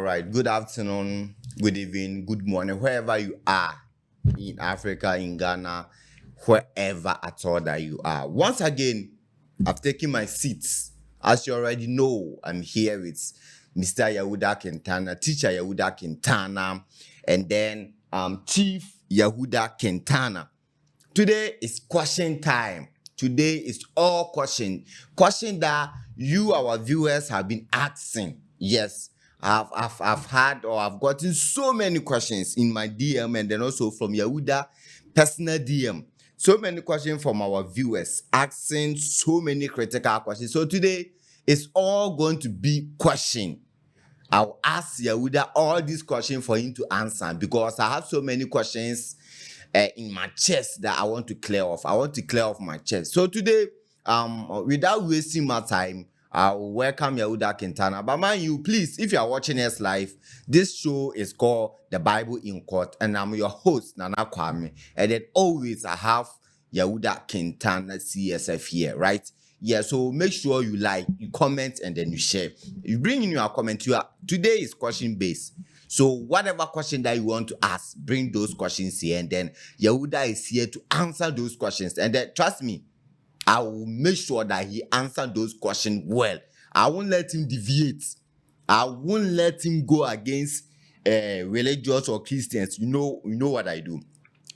right. Good afternoon, good evening, good morning, wherever you are in Africa, in Ghana, wherever at all that you are. Once again, I've taken my seats. As you already know, I'm here with Mr. Yahudah Kintana, teacher Yahudah Kintana, and then Chief Yahudah Kintana. Today is question time. Today is all question that you, our viewers, have been asking. Yes, I've had or I've gotten so many questions in my DM and then also from Yahudah personal DM. So many questions from our viewers asking so many critical questions. So today it's all going to be question. I'll ask Yahudah all these questions for him to answer because I have so many questions in my chest that I want to clear off. I want to clear off my chest. So today, without wasting my time, I'll welcome Yahudah Kintana. But mind you, please, if you are watching us live, this show is called The Bible in Court, and I'm your host, Nana Kwame. And then always I have Yahudah Kintana CSF here, right? Yeah, so make sure you like, you comment, and then you share. You bring in your comment. Today is question based. So whatever question that you want to ask, bring those questions here, and then Yahudah is here to answer those questions. And then trust me, I will make sure that he answers those questions well. I won't let him deviate. I won't let him go against religious or Christians. You know what I do.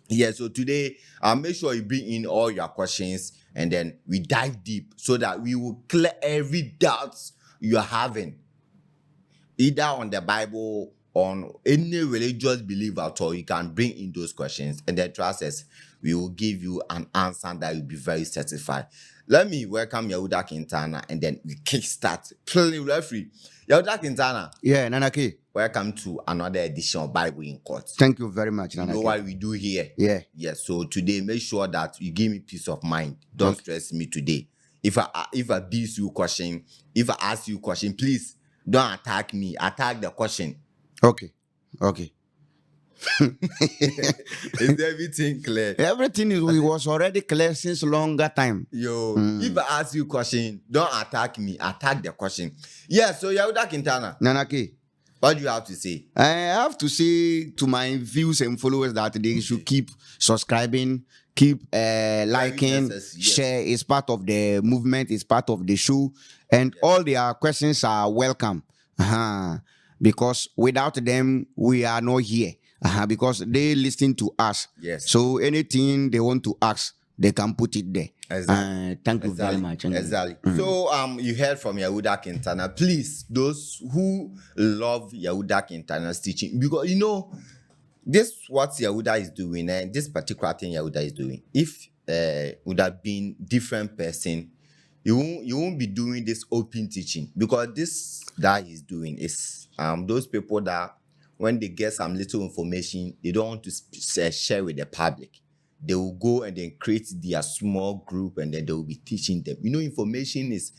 Yeah, so today I'll make sure you bring in all your questions and then we dive deep so that we will clear every doubt you're having, either on the Bible, on any religious belief at all. You can bring in those questions and then trust us, we will give you an answer that will be very satisfied. Let me welcome Yahudah Kintana and then we kickstart. Playing referee. Yahudah Kintana. Yeah, Nanaki. Welcome to another edition of Bible in Court. Thank you very much, Nanaki. You know what we do here? Yeah. Yes, so today, make sure that you give me peace of mind. Don't stress me today. If I ask you question, if I ask you question, please don't attack me. Attack the question. Okay. Is everything clear? Everything was already clear since longer time. If I ask you question, don't attack me. Attack the question. Yeah, so Yahudah Kintana. Nanaki. What do you have to say? I have to say to my viewers and followers that they should keep subscribing, keep liking, share. It's part of the movement, it's part of the show, and all their questions are welcome. Because without them, we are not here. Because they listen to us. Yes. So anything they want to ask, they can put it there. Exactly. Thank you very much. Exactly. So you heard from Yahudah Kintana. Please, those who love Yahudah Kintana's teaching, because you know this what Yahudah is doing, and this particular thing Yahudah is doing. If would have been different person, you won't be doing this open teaching, because this that he's doing is those people that when they get some little information, they don't want to share with the public. They will go and then create their small group and then they will be teaching them. You know, information is,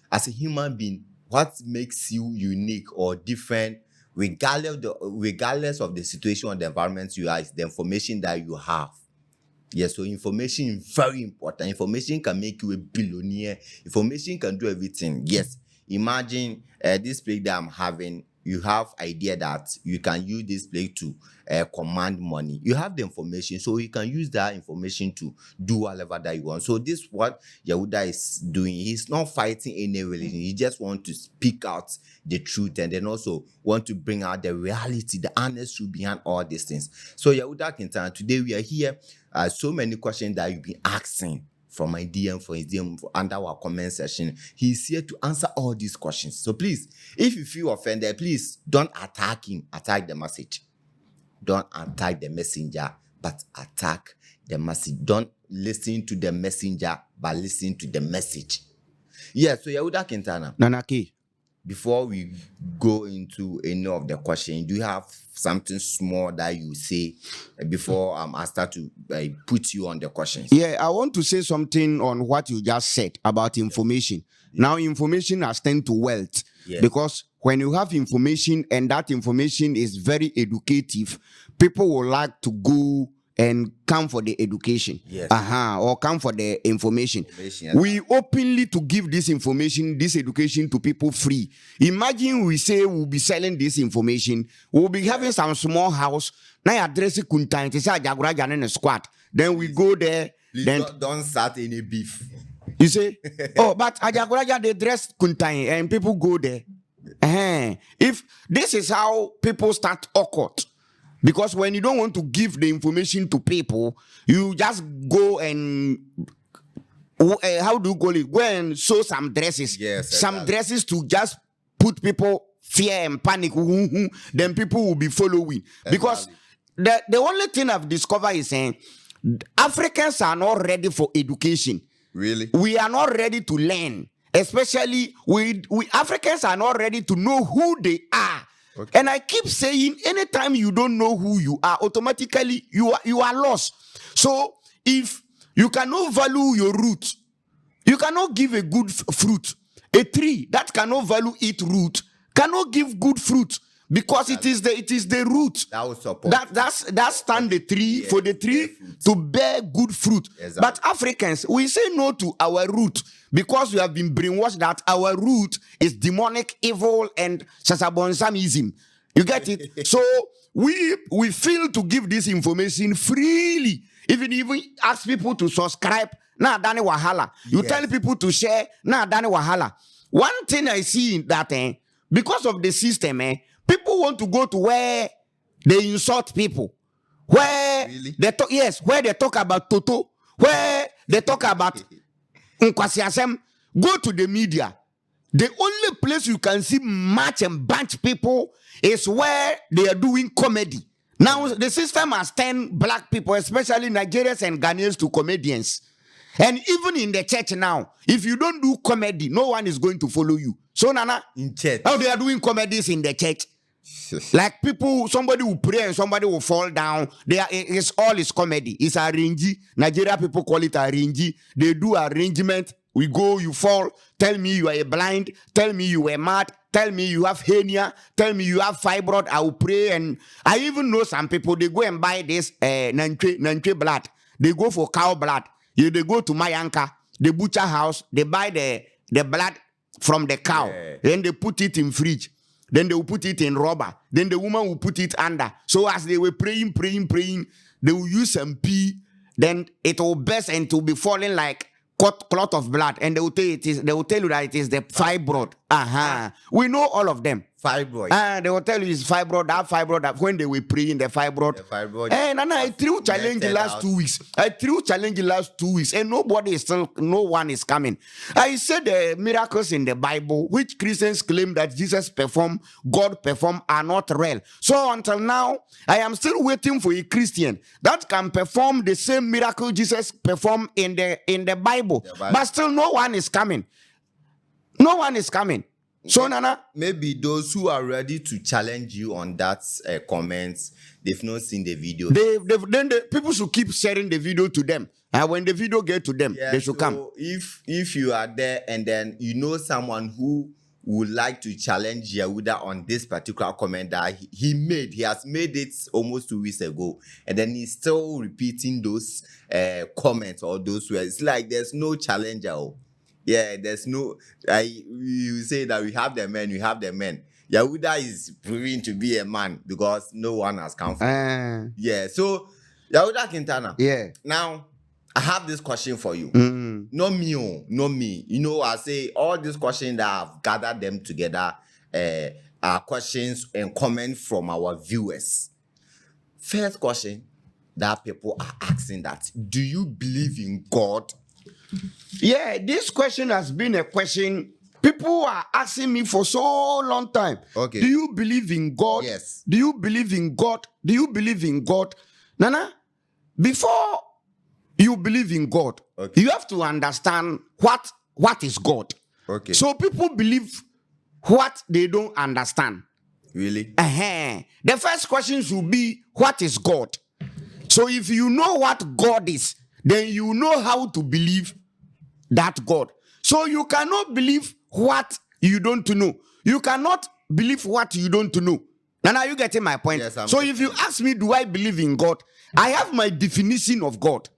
as a human being, what makes you unique or different, regardless of the situation or the environment you are, is the information that you have. Yes, so information is very important. Information can make you a billionaire. Information can do everything. Yes, imagine this play that I'm having. You have idea that you can use this play to command money. You have the information, so you can use that information to do whatever that you want. So this is what Yahudah is doing. He's not fighting any religion. He just wants to speak out the truth and then also want to bring out the reality, the honest truth behind all these things. So Yahudah Kintana, today we are here. So many questions that you've been asking from my DM, for his DM, under our comment section. He's here to answer all these questions. So please, if you feel offended, please don't attack him. Attack the message. Don't attack the messenger, but attack the message. Don't listen to the messenger, but listen to the message. Yeah, so Yahudah Kintana. Nanaki. Before we go into any of the questions, do you have something small that you say before I start to put you on the questions? Yeah, I want to say something on what you just said about information. Yeah. Now, information has turned to wealth. Yes. Because when you have information and that information is very educative, people will like to go and come for the education. Yes. Or come for the information. Information. We openly to give this information, this education to people free. Imagine we say we'll be selling this information. We'll be having some small house. Now address it kuntan. It's a Jaguraja in a squat. Then we go there. Please Then don't start any beef. you say, oh, but Ajaguraja they dress kuntan and people go there. If this is how people start awkward, because when you don't want to give the information to people, you just go and how do you call it? Go and sew some dresses, Yes, some exactly. dresses to just put people fear and panic. Then people will be following. Because the only thing I've discovered is saying Africans are not ready for education. Really? We are not ready to learn. Especially we Africans are not ready to know who they are. Okay. And I keep saying, anytime you don't know who you are, automatically you are lost. So if you cannot value your root, you cannot give a good fruit. A tree that cannot value its root cannot give good fruit, because it is the root That will support. that stand the tree, Yes, for the tree to bear good fruit. Exactly. But Africans, we say no to our root because we have been brainwashed that our root is demonic, evil, and sasabonsamism. You get it? So we fail to give this information freely. Even ask people to subscribe. Nah, Dani Wahala. You Yes. tell people to share. Nah, Dani Wahala. One thing I see in that, because of the system, people want to go to where they insult people, where Really? they talk, where they talk about Toto, where they talk about Nkwasiasem. Go to the media. The only place you can see match and bunch people is where they are doing comedy. Now the system has turned black people, especially Nigerians and Ghanaians, to comedians. And even in the church now, if you don't do comedy, no one is going to follow you. So Nana, In church. how they are doing comedies in the church? Like people, somebody will pray and somebody will fall down. It's all is comedy. It's arrangy. Nigeria people call it arrangy. They do arrangement. We go, you fall. Tell me you are a blind. Tell me you were mad. Tell me you have hernia. Tell me you have fibroid. I will pray. And I even know some people, they go and buy this nanche blood. They go for cow blood. They go to Mayanka, the butcher house. They buy the blood from the cow. Yeah. Then they put it in fridge. Then they will put it in rubber. Then the woman will put it under. So as they were praying, they will use some pee. Then it will burst and it will be falling like clot of blood. And they will tell you that it is the fibroid. We know all of them. Fibroid. They will tell you it's fibroid, that when they were praying, the fibroid. The fibroid. And I threw challenge the last 2 weeks. And no one is coming. I said the miracles in the Bible, which Christians claim that Jesus performed, God performed, are not real. So until now, I am still waiting for a Christian that can perform the same miracle Jesus performed in the Bible. But still no one is coming. No one is coming. So Nana, maybe those who are ready to challenge you on that comments, they've not seen the video. then the people should keep sharing the video to them. And when the video get to them, they should come. If you are there and then you know someone who would like to challenge Yahudah on this particular comment that he has made it almost 2 weeks ago, and then he's still repeating those comments or those words. It's like there's no challenger. Yeah, there's no. You say that we have the men. Yahudah is proving to be a man because no one has come from. Yeah, so Yahudah Kintana. Yeah. Now, I have this question for you. Mm. Not me. You know, I say all these questions that I've gathered them together are questions and comments from our viewers. First question that people are asking that, do you believe in God? Yeah, this question has been a question people are asking me for so long time. Okay. Do you believe in God? Yes. Do you believe in God? Do you believe in God? Nana, before you believe in God, okay, you have to understand what is God. Okay. So people believe what they don't understand. Really? The first question should be, what is God? So if you know what God is, then you know how to believe that God. So you cannot believe what you don't know. You cannot believe what you don't know. Now are you getting my point? Yes, so if you ask me, do I believe in God? I have my definition of God.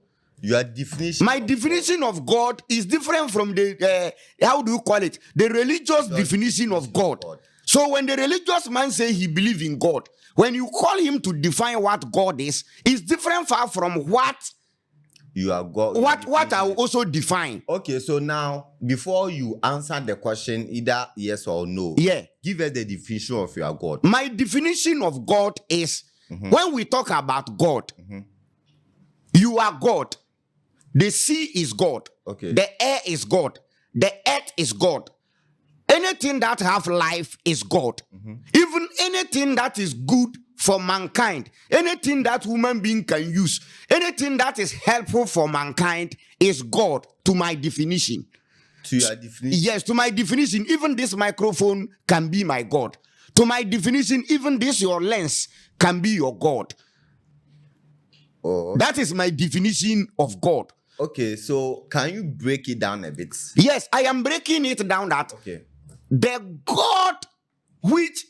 Your definition. My definition of God is different from the how do you call it? The religious definition of God. So when the religious man say he believes in God, when you call him to define what God is, it's different far from what you are God. What I will also define. Okay, so now before you answer the question, either yes or no, give us the definition of your God. My definition of God is when we talk about God, you are God. The sea is God. Okay. The air is God. The earth is God. Anything that have life is God. Even anything that is good for mankind, anything that human being can use, anything that is helpful for mankind is God, to my definition. To your definition? Yes, to my definition. Even this microphone can be my God. To my definition, even this your lens can be your God. Oh. That is my definition of God. Okay, so can you break it down a bit? Yes, I am breaking it down that the God which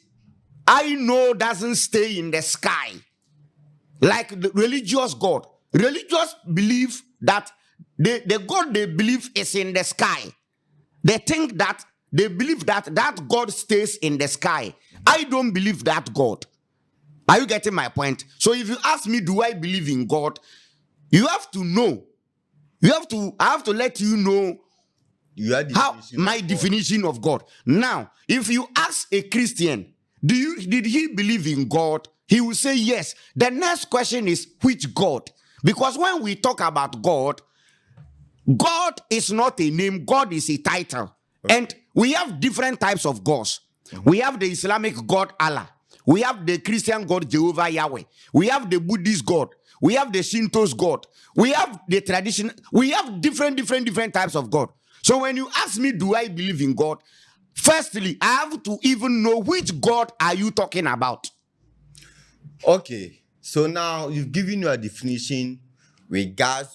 I know doesn't stay in the sky. Like the religious God. Religious believe that the God they believe is in the sky. They think that, they believe that God stays in the sky. I don't believe that God. Are you getting my point? So if you ask me, do I believe in God? You have to know. I have to let you know how my definition of God. Now, if you ask a Christian, did he believe in God? He will say yes. The next question is, which God? Because when we talk about God, God is not a name, God is a title. And we have different types of gods. We have the Islamic God Allah. We have the Christian God Jehovah Yahweh. We have the Buddhist God. We have the Shinto's God. We have the tradition. We have different types of God. So when you ask me, do I believe in God? Firstly, I have to even know which God are you talking about. Okay. So now you've given your definition regard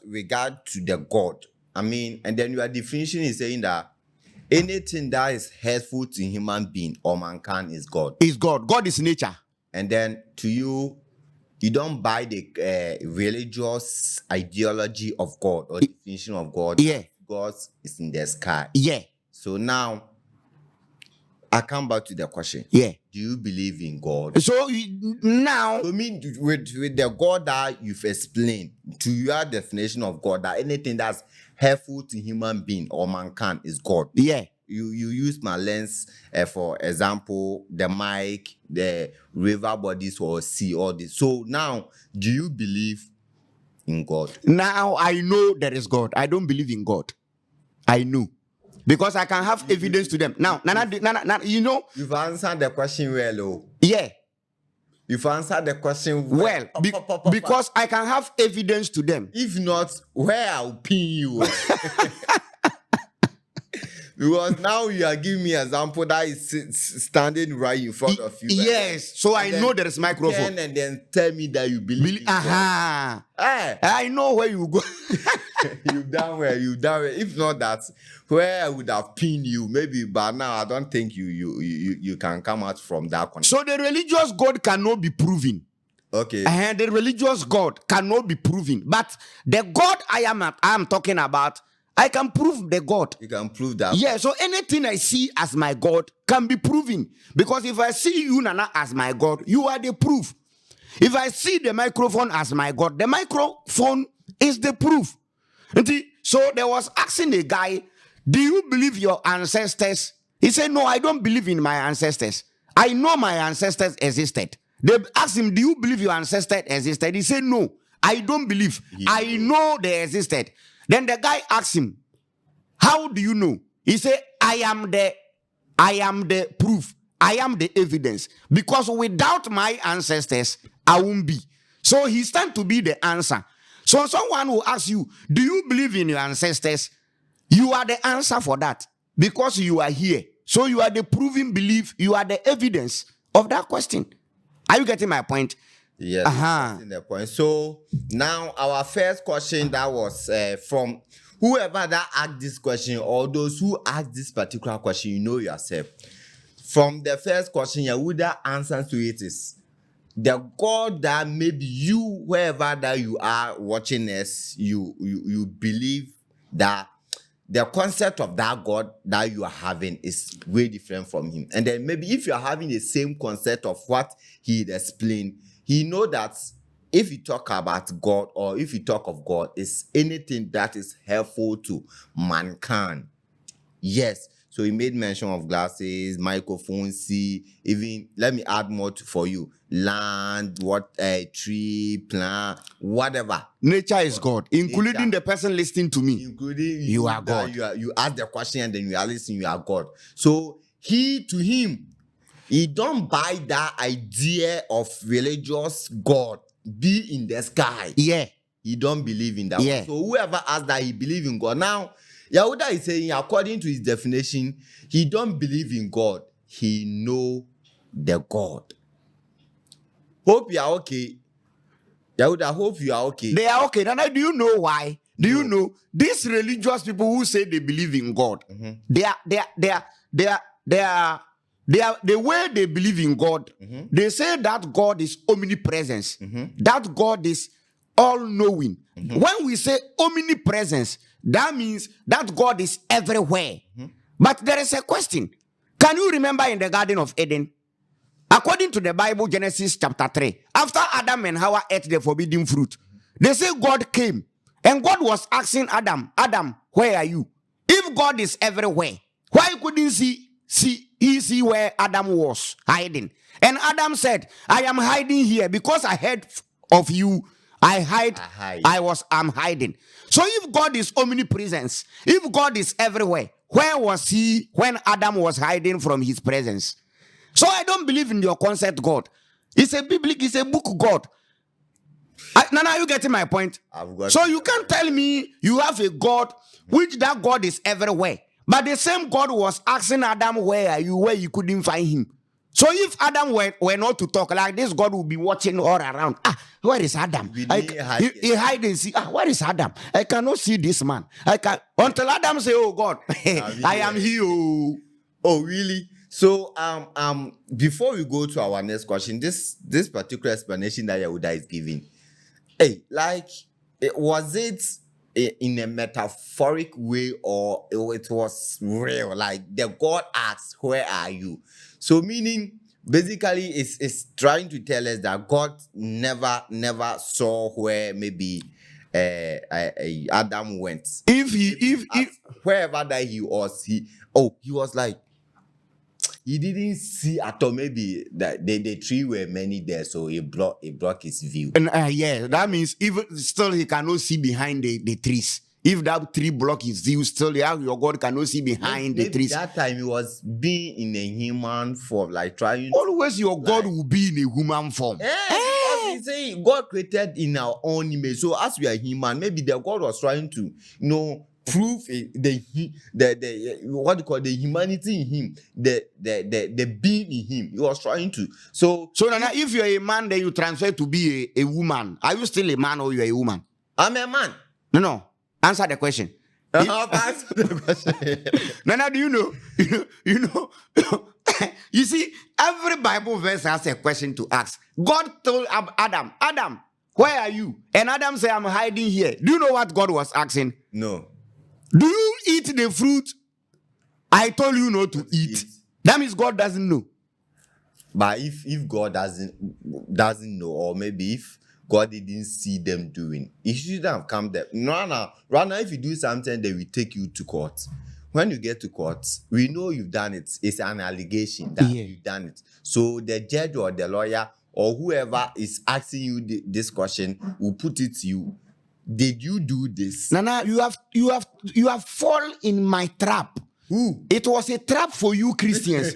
to the God. I mean, and then your definition is saying that anything that is helpful to human being or mankind is God. Is God. God is nature. And then to you don't buy the religious ideology of God or definition of God. Yeah. God is in the sky. Yeah. So now, I come back to the question. Yeah. Do you believe in God? So now, I mean, with the God that you've explained, to your definition of God, that anything that's helpful to human being or mankind is God. Yeah. You use my lens, for example, the mic, the river bodies or sea, all this. So now, do you believe in God? Now I know there is God. I don't believe in God. I know. Because I can have evidence to them. Now, you know. You've answered the question well, oh. Yeah. You've answered the question well. Because I can have evidence to them. If not, where I'll pin you. Because now you are giving me an example that is standing right in front of you. Yes. So I know there is microphone. And then tell me that you believe in God. I know where you go. You've done well. If not that, where I would have pinned you, maybe, but now I don't think you can come out from that context. So the religious God cannot be proven. Okay. And the religious God cannot be proven. But the God I am talking about, I can prove the God. You can prove that. Yeah, so anything I see as my God can be proven. Because if I see you, Nana, as my God, you are the proof. If I see the microphone as my God, the microphone is the proof. So there was asking a guy, do you believe your ancestors? He said, no, I don't believe in my ancestors. I know my ancestors existed. They asked him, do you believe your ancestors existed? He said, no, I don't believe. I know they existed. Then the guy asked him, how do you know? He said, I am the proof. I am the evidence. Because without my ancestors, I won't be. So he stands to be the answer. So someone will ask you, do you believe in your ancestors? You are the answer for that. Because you are here. So you are the proven belief. You are the evidence of that question. Are you getting my point? Yes, getting the point. So now our first question that was from whoever that asked this question or those who asked this particular question, you know yourself. from the first question, Yahudah answers to it is the God that maybe you, wherever that you are watching us, you believe that the concept of that God that you are having is way different from him. And then maybe if you are having the same concept of what he explained, he know that if you talk about God or if you talk of God, it's anything that is helpful to mankind. Yes. So he made mention of glasses, microphones, even let me add more for you. Land, tree, plant, whatever. Nature is God, including Nature. the person listening to me. Including you are God. You ask the question and then you are listening, you are God. So he don't buy that idea of religious God be in the sky. Yeah. He don't believe in that. Yeah. So whoever asks that he believe in God. Now, Yahudah is saying, according to his definition, he don't believe in God. He know the God. Hope you are okay. Yahudah, hope you are okay. They are okay. Nana, do you know why? Do you know these religious people who say they believe in God? They are the way they believe in God. They say that God is omnipresence. That God is all-knowing. When we say omnipresence, that means that God is everywhere. But there is a question. Can you remember in the Garden of Eden? According to the Bible, Genesis chapter 3, after Adam and Hawa ate the forbidden fruit, they say God came and God was asking Adam, where are you? If God is everywhere, why couldn't he see where Adam was hiding? And Adam said, I am hiding here because I heard of you. I'm hiding. So if God is omnipresence, if God is everywhere, where was he when Adam was hiding from his presence? So I don't believe in your concept God. It's a book God. Nana, you getting my point? So you can't tell me you have a God, which that God is everywhere. But the same God was asking Adam, where are you? Where you couldn't find him. So if Adam were not to talk like this, God would be watching all around. Where is Adam? He hide and see. Where is Adam? I cannot see this man. Until Adam say, oh God, I am here. Oh, really? So before we go to our next question, this particular explanation that Yahudah is giving, was it in a metaphoric way or it was real? Like the God asks, where are you? So meaning basically it's trying to tell us that God never saw where maybe Adam went. If wherever that he was, he was like, he didn't see at all. Maybe that the tree were many there, so it blocked his view. And that means even still he cannot see behind the trees. If that tree block his view, still your God cannot see behind the trees. That time he was being in a human form, like trying. Always your God will be in a human form. Because he say God created in our own image. So as we are human, maybe the God was trying to, prove the humanity in him, the being in him. He was trying to. So now if you're a man, then you transfer to be a woman. Are you still a man or you're a woman? I'm a man. No. Answer the question. Answer the question. Nana, do you know? You see, every Bible verse has a question to ask. God told Adam, where are you? And Adam said, I'm hiding here. Do you know what God was asking? No. Do you eat the fruit I told you not to eat? That means God doesn't know. But if God doesn't know, or maybe if God didn't see them doing, he shouldn't have come there. Right now, if you do something, they will take you to court. When you get to court, we know you've done it. It's an allegation that you've done it. So the judge or the lawyer or whoever is asking you this question will put it to you. Did you do this? Nana, you have fallen in my trap. Who? It was a trap for you Christians.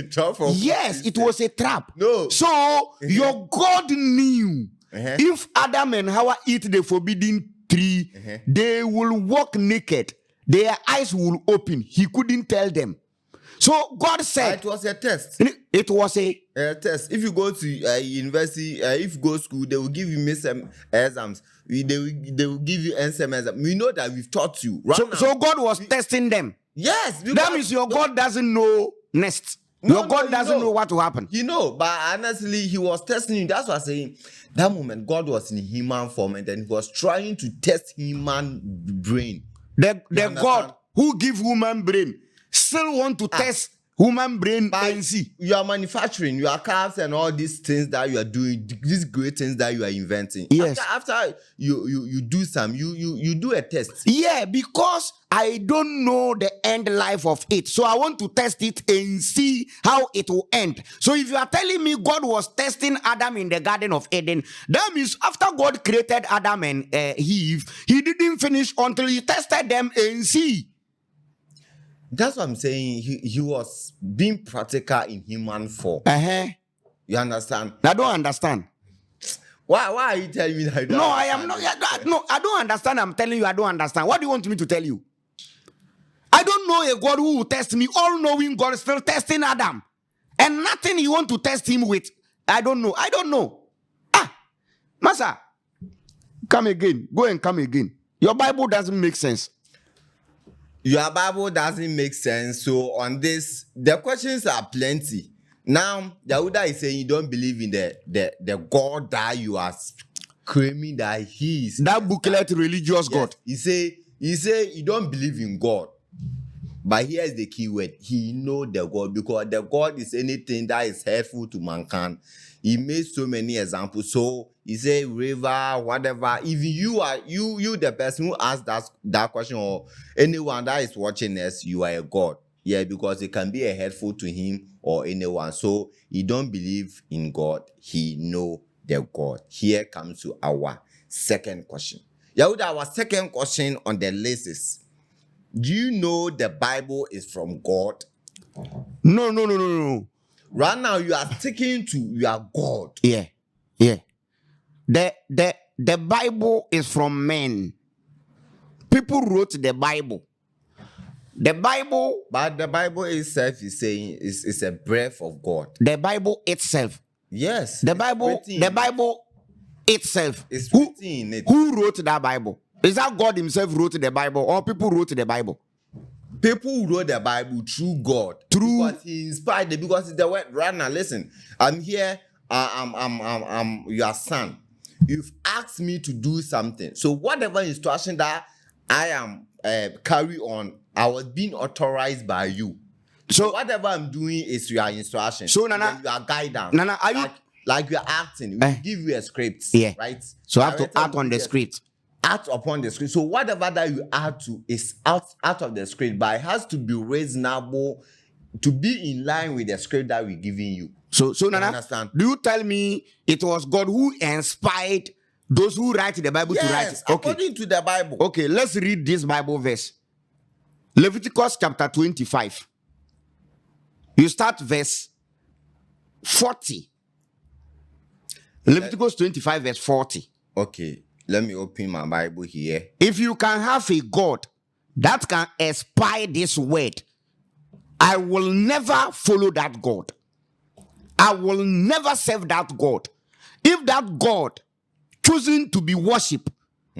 Yes, it was a trap. No. So your God knew if Adam and Hawa eat the forbidden tree, they will walk naked. Their eyes will open. He couldn't tell them. So God said it was a test. It was a test. If you go to university, if you go to school, they will give you exams. They will give you NSEM exams. We know that we've taught you. So God was testing them. Yes. That means your God doesn't know next. Your God doesn't know what will happen. He know, but honestly, he was testing you. That's what I'm saying. That moment, God was in human form, and then he was trying to test human brain. The God who give human brain still want to test human brain and see. You are manufacturing your cars and all these things that you are doing, these great things that you are inventing. Yes. After you do some, you do a test. Yeah, because I don't know the end life of it. So I want to test it and see how it will end. So if you are telling me God was testing Adam in the Garden of Eden, that means after God created Adam and Eve, he didn't finish until he tested them and see. That's what I'm saying. He was being practical in human form. You understand? I don't understand. Why are you telling me that? No, I am not. No, I don't understand. I'm telling you, I don't understand. What do you want me to tell you? I don't know a God who will test me. All-knowing God is still testing Adam. And nothing you want to test him with. I don't know. Master, come again. Go and come again. Your Bible doesn't make sense. Your Bible doesn't make sense. So on this, the questions are plenty. Now, Yahudah is saying you don't believe in the God that you are claiming that he is. That booklet religious God. He say you don't believe in God. But here's the key word. He know the God, because the God is anything that is helpful to mankind. He made so many examples. So he say river, whatever. If you are you the person who asked that question, or anyone that is watching us, you are a God. Yeah, because it can be a helpful to him or anyone. So he don't believe in God. He know the God. Here comes to our second question. Yahudah, our second question on the list is, do you know the Bible is from God? No. Right now, you are sticking to your God. Yeah. The Bible is from men. People wrote the Bible. But the Bible itself is saying it's a breath of God. The Bible itself. Yes. The Bible itself. It's written in it. Who wrote that Bible? Is that God himself wrote the Bible, or people wrote the Bible? People wrote the Bible through God. Because he inspired it. Because it's the word. Right now, listen. I'm here. I'm your son. You've asked me to do something. So whatever instruction that I am carry on, I was being authorized by you. So whatever I'm doing is your instruction. So Nana, your guidance. Nana, are you like you're acting? We give you a script. Yeah. Right. So I have to act on the script. Act upon the script. So whatever that you add to is out of the script, but it has to be reasonable to be in line with the script that we're giving you. So Nana, understand? Do you tell me it was God who inspired those who write the Bible to write? Okay. According to the Bible. Okay, let's read this Bible verse. Leviticus chapter 25. You start verse 40. Leviticus 25 verse 40. Okay. Let me open my Bible here. If you can have a God that can inspire this word, I will never follow that God. I will never serve that God. If that God choosing to be worshipped,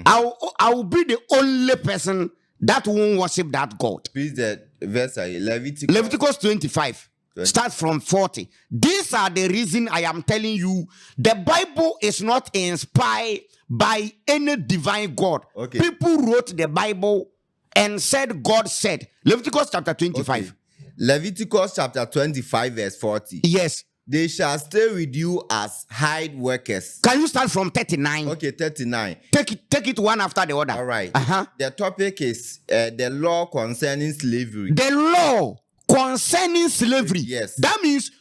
I will be the only person that won't worship that God. Please, the verse Leviticus 25. Start from 40. These are the reason I am telling you the Bible is not inspired by any divine God. Okay. People wrote the Bible and said God said. Leviticus chapter 25. Okay. Leviticus chapter 25 verse 40. Yes. They shall stay with you as hired workers. Can you start from 39? Okay, 39. Take it one after the other. All right. The topic is the law concerning slavery. The law concerning slavery. Yes. That means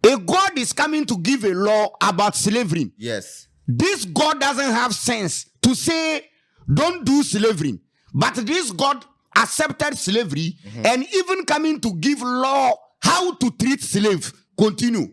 a God is coming to give a law about slavery. Yes. This God doesn't have sense to say don't do slavery. But this God accepted slavery and even coming to give law how to treat slave. Continue.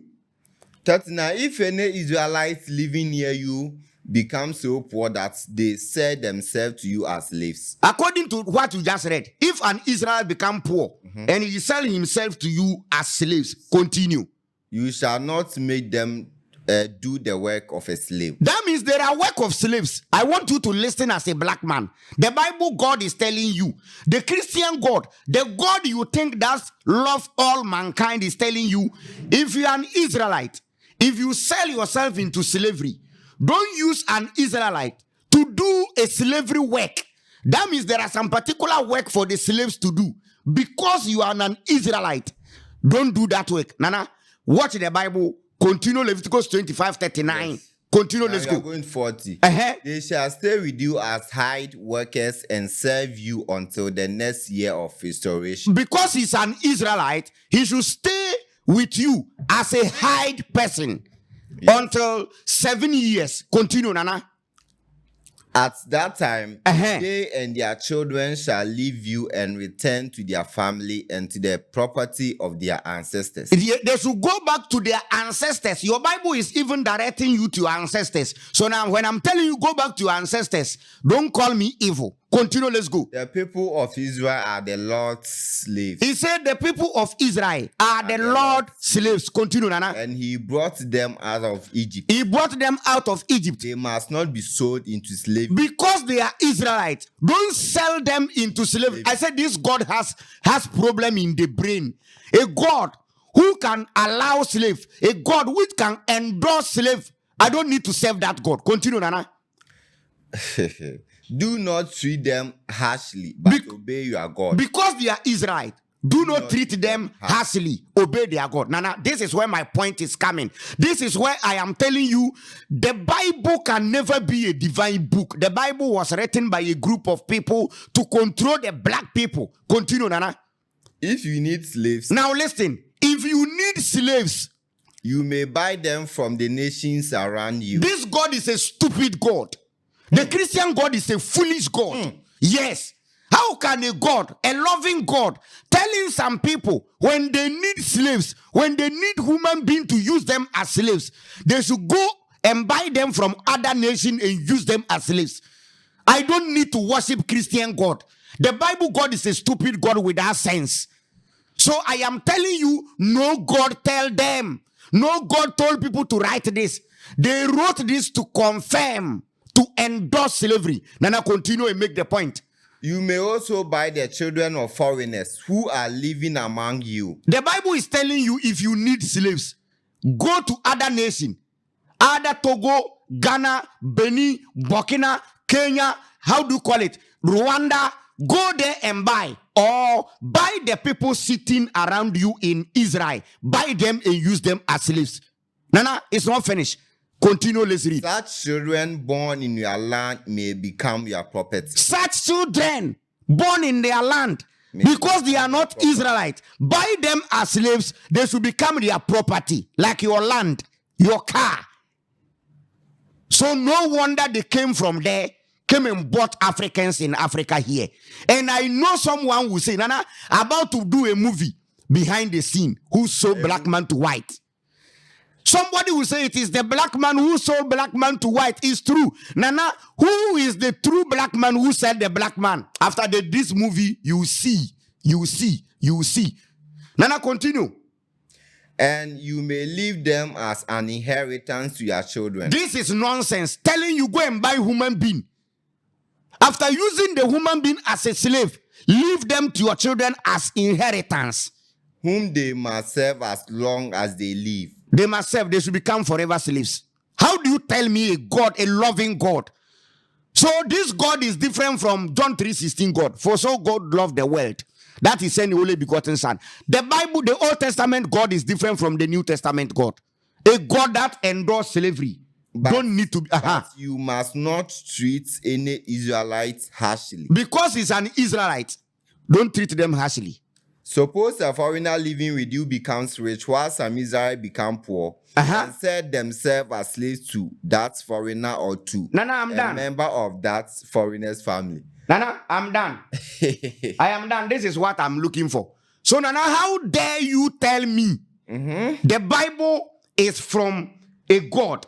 39. If any Israelites living near you become so poor that they sell themselves to you as slaves. According to what you just read, if an Israelite become poor and he sell himself to you as slaves, continue. You shall not make them do the work of a slave. That means there are work of slaves. I want you to listen as a black man. The Bible God is telling you, the Christian God, the God you think does love all mankind is telling you, if you are an Israelite, if you sell yourself into slavery, don't use an Israelite to do a slavery work. That means there are some particular work for the slaves to do. Because you are an Israelite, don't do that work. Nana, watch the Bible. Continue Leviticus 25:39. Yes. Continue, let's go. Going 40. They shall stay with you as hired workers and serve you until the next year of restoration. Because he's an Israelite, he should stay with you as a hired person until 7 years. Continue, Nana. At that time, they and their children shall leave you and return to their family and to the property of their ancestors. They should go back to their ancestors. Your Bible is even directing you to your ancestors. So now when I'm telling you go back to your ancestors, don't call me evil. Continue, let's go. The people of Israel are the Lord's slaves. He said the people of Israel are the Lord's slaves. Continue, Nana. And he brought them out of Egypt. He brought them out of Egypt. They must not be sold into slavery. Because they are Israelites, don't sell them into slavery. I said this God has problem in the brain. A God who can allow slave, a God which can endorse slave. I don't need to serve that God. Continue, Nana. Do not treat them harshly, but obey your God. Because they are Israel, do not treat them harshly. Obey their God. Nana, this is where my point is coming. This is where I am telling you, the Bible can never be a divine book. The Bible was written by a group of people to control the black people. Continue, Nana. If you need slaves. Now listen, if you need slaves, you may buy them from the nations around you. This God is a stupid God. The Christian God is a foolish God. Yes. How can a God, a loving God, telling some people when they need slaves, when they need human beings to use them as slaves, they should go and buy them from other nations and use them as slaves? I don't need to worship Christian God. The Bible God is a stupid God without sense. So I am telling you, no God tell them. No God told people to write this. They wrote this to confirm, to endorse slavery. Nana, continue and make the point. You may also buy the children of foreigners who are living among you. The Bible is telling you, if you need slaves, go to other nations. Other Togo, Ghana, Benin, Burkina, Kenya, how do you call it? Rwanda. Go there and buy. Or buy the people sitting around you in Israel. Buy them and use them as slaves. Nana, it's not finished. Continue, let's read. Such children born in your land may become your property. Such children born in their land, because they are not Israelites, buy them as slaves, they should become their property, like your land, your car. So no wonder they came from there, came and bought Africans in Africa here. And I know someone will say, Nana, about to do a movie behind the scene, who sold black man to white. Somebody will say it is the black man who sold black man to white. It's true. Nana, who is the true black man who sold the black man? After this movie, you see. Nana, continue. And you may leave them as an inheritance to your children. This is nonsense. Telling you go and buy human being. After using the human being as a slave, leave them to your children as inheritance. Whom they must serve as long as they live. They must serve. They should become forever slaves. How do you tell me a God, a loving God? So this God is different from John 3:16 God. For so God loved the world, that he sent the only begotten son. The Bible, the Old Testament God is different from the New Testament God. A God that endorsed slavery. Don't need to be. But you must not treat any Israelites harshly. Because he's an Israelite, don't treat them harshly. Suppose a foreigner living with you becomes rich, while some Israelites become poor, and set themselves as slaves to that foreigner or to a member of that foreigner's family. Nana, I'm done. I am done. This is what I'm looking for. So, Nana, how dare you tell me the Bible is from a God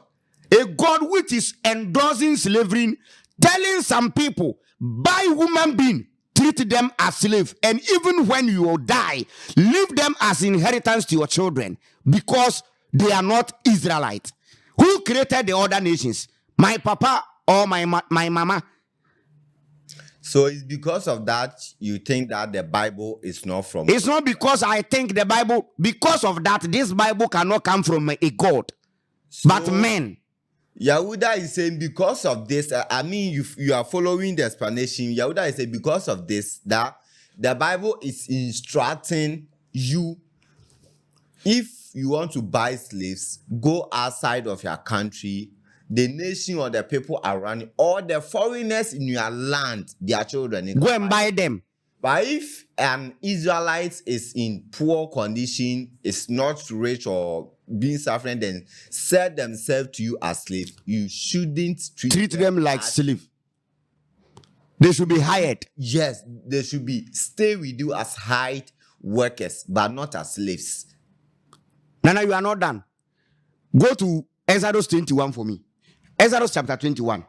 which is endorsing slavery, telling some people, buy human being, treat them as slaves, and even when you will die, leave them as inheritance to your children, because they are not Israelites. Who created the other nations? My papa or my mama? So it's because of that you think that the Bible is not from It's not because I think the Bible, because of that, this Bible cannot come from a God, but men. Yahudah is saying because of this, I mean, you are following the explanation. Yahudah is saying because of this, that the Bible is instructing you, if you want to buy slaves, go outside of your country, the nation or the people around you, or the foreigners in your land, their children. Go and buy them. But if an Israelite is in poor condition, is not rich or being suffering, then sell themselves to you as slaves, you shouldn't treat them like slaves. They should be hired. Yes, they should be stay with you as hired workers, but not as slaves. Nana, you are not done. Go to Exodus 21 for me. Exodus chapter 21.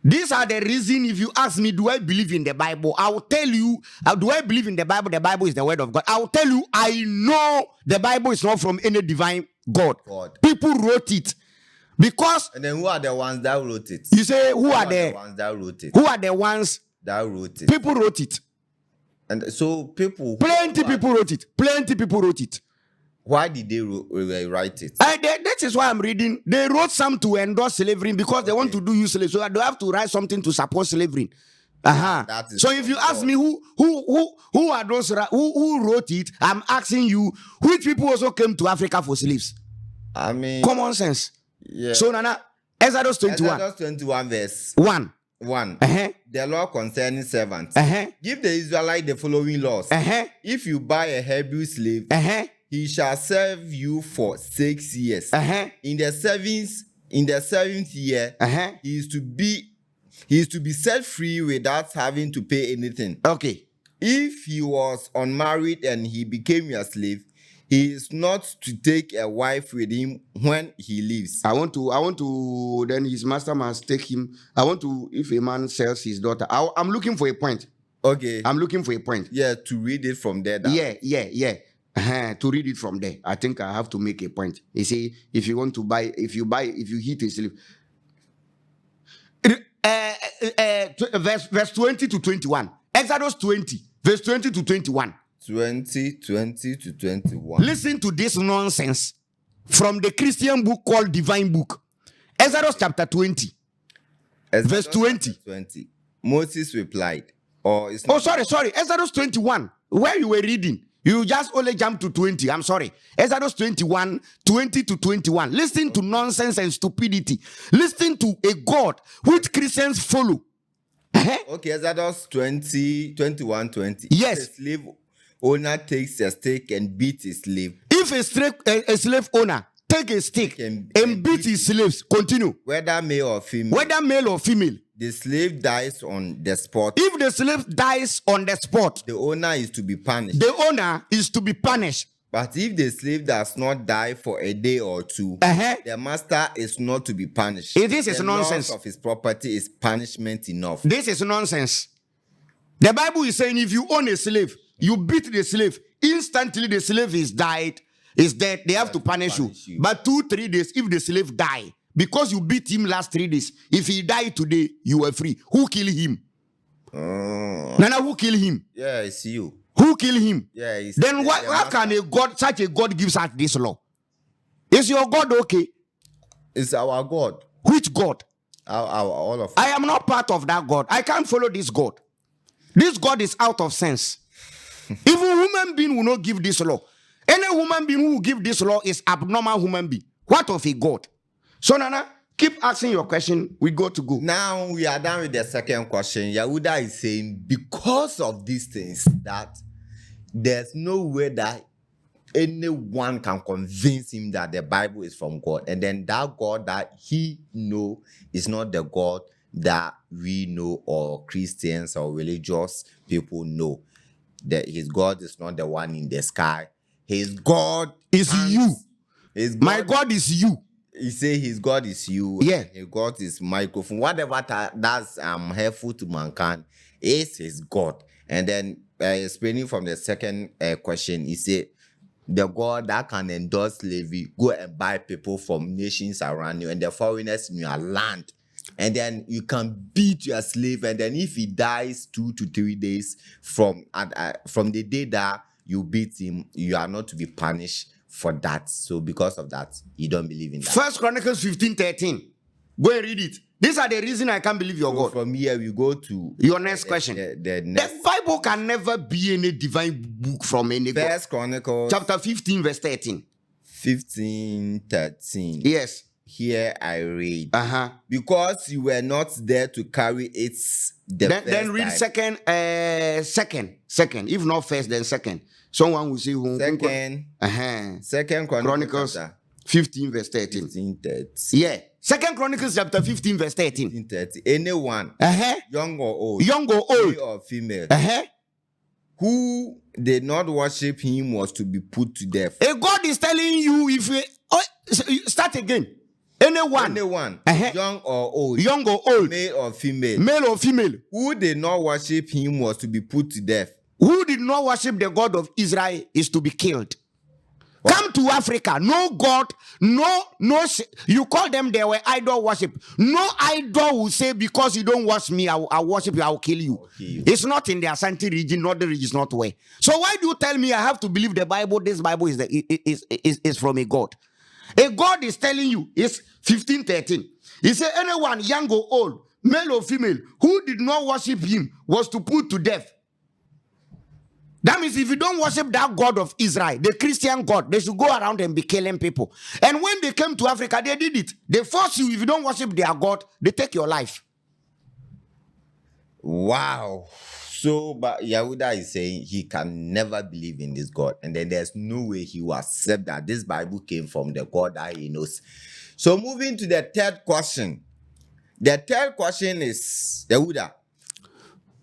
These are the reason. If you ask me, do I believe in the Bible? I will tell you, do I believe in the Bible? The Bible is the word of God. I will tell you, I know the Bible is not from any divine God. People wrote it. Because... And then who are the ones that wrote it? You say, who are the ones that wrote it? Who are the ones that wrote it? People wrote it. And so people... Plenty people wrote it. Plenty people wrote it. Why did they write it? That is why I'm reading. They wrote some to endorse slavery because they want to do use slavery. So they have to write something to support slavery. So if you ask me who are those who wrote it, I'm asking you, which people also came to Africa for slaves? I mean, common sense. Yeah. So Nana, Exodus 21. Exodus 21 verse 1. The law concerning servants. Give the Israelite the following laws. If you buy a Hebrew slave, he shall serve you for 6 years. In the seventh year, he is to be set free without having to pay anything. Okay. If he was unmarried and he became your slave, he is not to take a wife with him when he leaves. I want to, then his master must take him. If a man sells his daughter, I'm looking for a point. Okay. I'm looking for a point. Yeah, to read it from there. Yeah. To read it from there, I think I have to make a point. You see, if you hit a slave, verse 20 to 21, Exodus 20, verse 20 to 21. 20 to 21. Listen to this nonsense from the Christian book called Divine Book. Exodus chapter 20, verse 20. Moses replied, sorry. Exodus 21, where you were reading. You just only jump to 20. I'm sorry. Exodus 21, 20 to 21. Listen to nonsense and stupidity. Listen to a God which Christians follow. Okay, Exodus 21, 20. Yes. If a slave owner takes a stick and beats his slave. If a slave owner take a stick and beat his slaves, continue. Whether male or female. The slave dies on the spot. If the slave dies on the spot, the owner is to be punished. But if the slave does not die for a day or two, the master is not to be punished. This is nonsense. The loss of his property is punishment enough. This is nonsense. The Bible is saying if you own a slave, you beat the slave, instantly the slave is dead, they have to punish you. But 2-3 days, if the slave die, because you beat him last 3 days, if he died today, you are free. Who killed him? Nana, who killed him? Yeah, it's you. Who killed him? Yeah, then why can such a God gives us this law? Is your God okay? It's our God. Which God? All of us. I am not part of that God. I can't follow this God. This God is out of sense. Even human being will not give this law. Any human being who will give this law is abnormal human being. What of a God? So Nana, keep asking your question. We go. Now we are done with the second question. Yahudah is saying because of these things that there's no way that anyone can convince him that the Bible is from God. And then that God that he know is not the God that we know or Christians or religious people know. That his God is not the one in the sky. His God is you. My God is you. He say his God is you. Yeah. His God is microphone. Whatever that's helpful to mankind is his God. And then explaining from the second question, he said, the God that can endorse slavery, go and buy people from nations around you and the foreigners in your land. And then you can beat your slave. And then if he dies 2 to 3 days from the day that you beat him, you are not to be punished for that. So because of that, you don't believe in that. 1 Chronicles 15:13. Go and read it. These are the reason I can't believe your God. From here, we go to your next question. The Bible can never be any divine book from any God. 1 Chronicles chapter 15, verse 13. 15:13. Yes. Here I read. Because you were not there to carry its. Then read second. If not first, then second. Someone will say Second Chronicles 15, verse 13. 15:13. Yeah. Second Chronicles chapter 15, verse 13. 15:13. Anyone, young or old, male or female, who did not worship him was to be put to death. A God is telling you if you start again. Anyone, young or old, male or female, who did not worship him was to be put to death. Who did not worship the God of Israel is to be killed. What? Come to Africa, no God, no, you call them, they were idol worship. No idol will say, because you don't worship me, I'll worship you, I'll kill you. It's not in the Ashanti region, not the region, is not where. So why do you tell me I have to believe the Bible? This Bible is from a God. A God is telling you, it's 15:13. He said, anyone, young or old, male or female, who did not worship him was to put to death. That means if you don't worship that God of Israel, the Christian God, they should go around and be killing people. And when they came to Africa, they did it. They force you, if you don't worship their God, they take your life. Wow. So, but Yahudah is saying he can never believe in this God. And then there's no way he will accept that this Bible came from the God that he knows. So, moving to the third question. The third question is, Yahudah,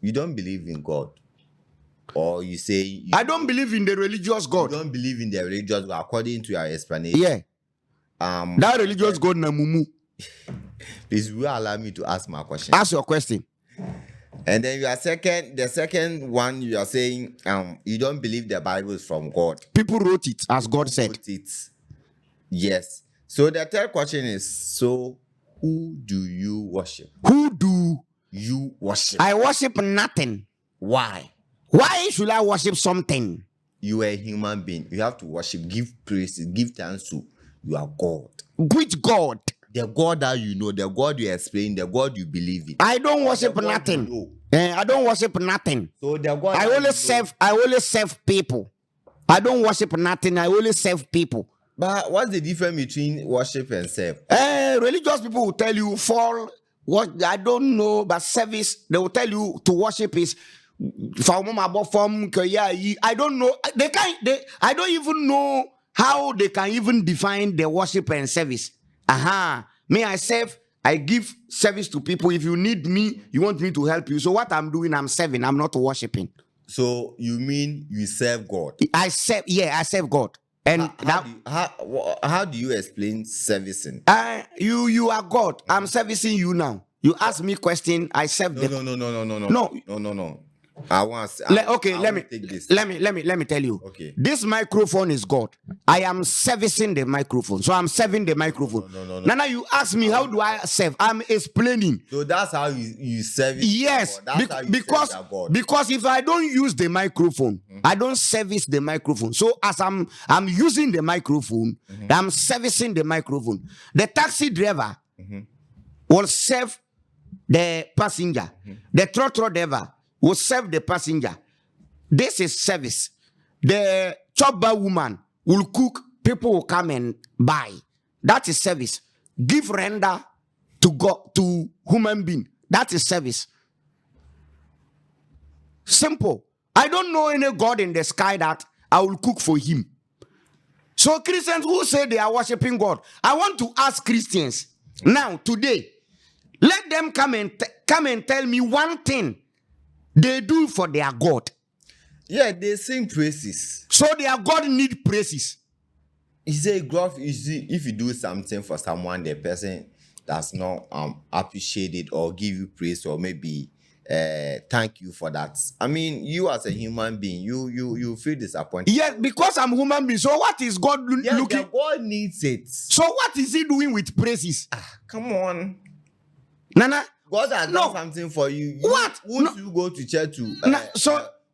you don't believe in God. Or you say... I don't believe in the religious God. You don't believe in the religious God, according to your explanation. Yeah. That religious God, Namumu. Please, will you allow me to ask my question? Ask your question. And then the second one, you are saying you don't believe the Bible is from God. People wrote it as God said. Wrote it. Yes. So the third question is, so who do you worship? Who do you worship? I worship nothing. Why? Why should I worship something? You are a human being. You have to worship, give praise, give thanks to your God. Which God? The God that you know, the God you explain, the God you believe in. I don't worship nothing. I don't worship nothing. So the God I only serve people. I don't worship nothing. I only serve people. But what's the difference between worship and serve? Religious people will tell you fall. What I don't know, but service, they will tell you to worship is I don't know. I don't even know how they can even define the worship and service. Me, I serve, I give service to people. If you need me, you want me to help you. So what I'm doing, I'm serving. I'm not worshiping. So you mean you serve God? I serve God. And how do you explain servicing? You are God. I'm servicing you now. You ask me question, I serve them. No. Let me tell you. Okay. This microphone is God. I am servicing the microphone. So I'm serving the microphone. No. Now you ask me, how do I serve? I'm explaining. So that's how you serve it. Yes. Because if I don't use the microphone, I don't service the microphone. So as I'm using the microphone, I'm servicing the microphone. The taxi driver will serve the passenger. The trotro driver will serve the passenger. This is service. The chopper woman will cook. People will come and buy. That is service. Give render to God, to human being. That is service. Simple. I don't know any God in the sky that I will cook for him. So Christians who say they are worshiping God, I want to ask Christians now today. Let them come and tell me one thing they do for their God. Yeah, they sing praises. So their God need praises. He said, if you do something for someone, the person does not appreciate it or give you praise or maybe thank you for that. I mean, you as a human being, you feel disappointed. Yes, because I'm human being. So what is God looking? God needs it. So what is he doing with praises? Come on. Nana, God has done something for you. What? Won't you go to church to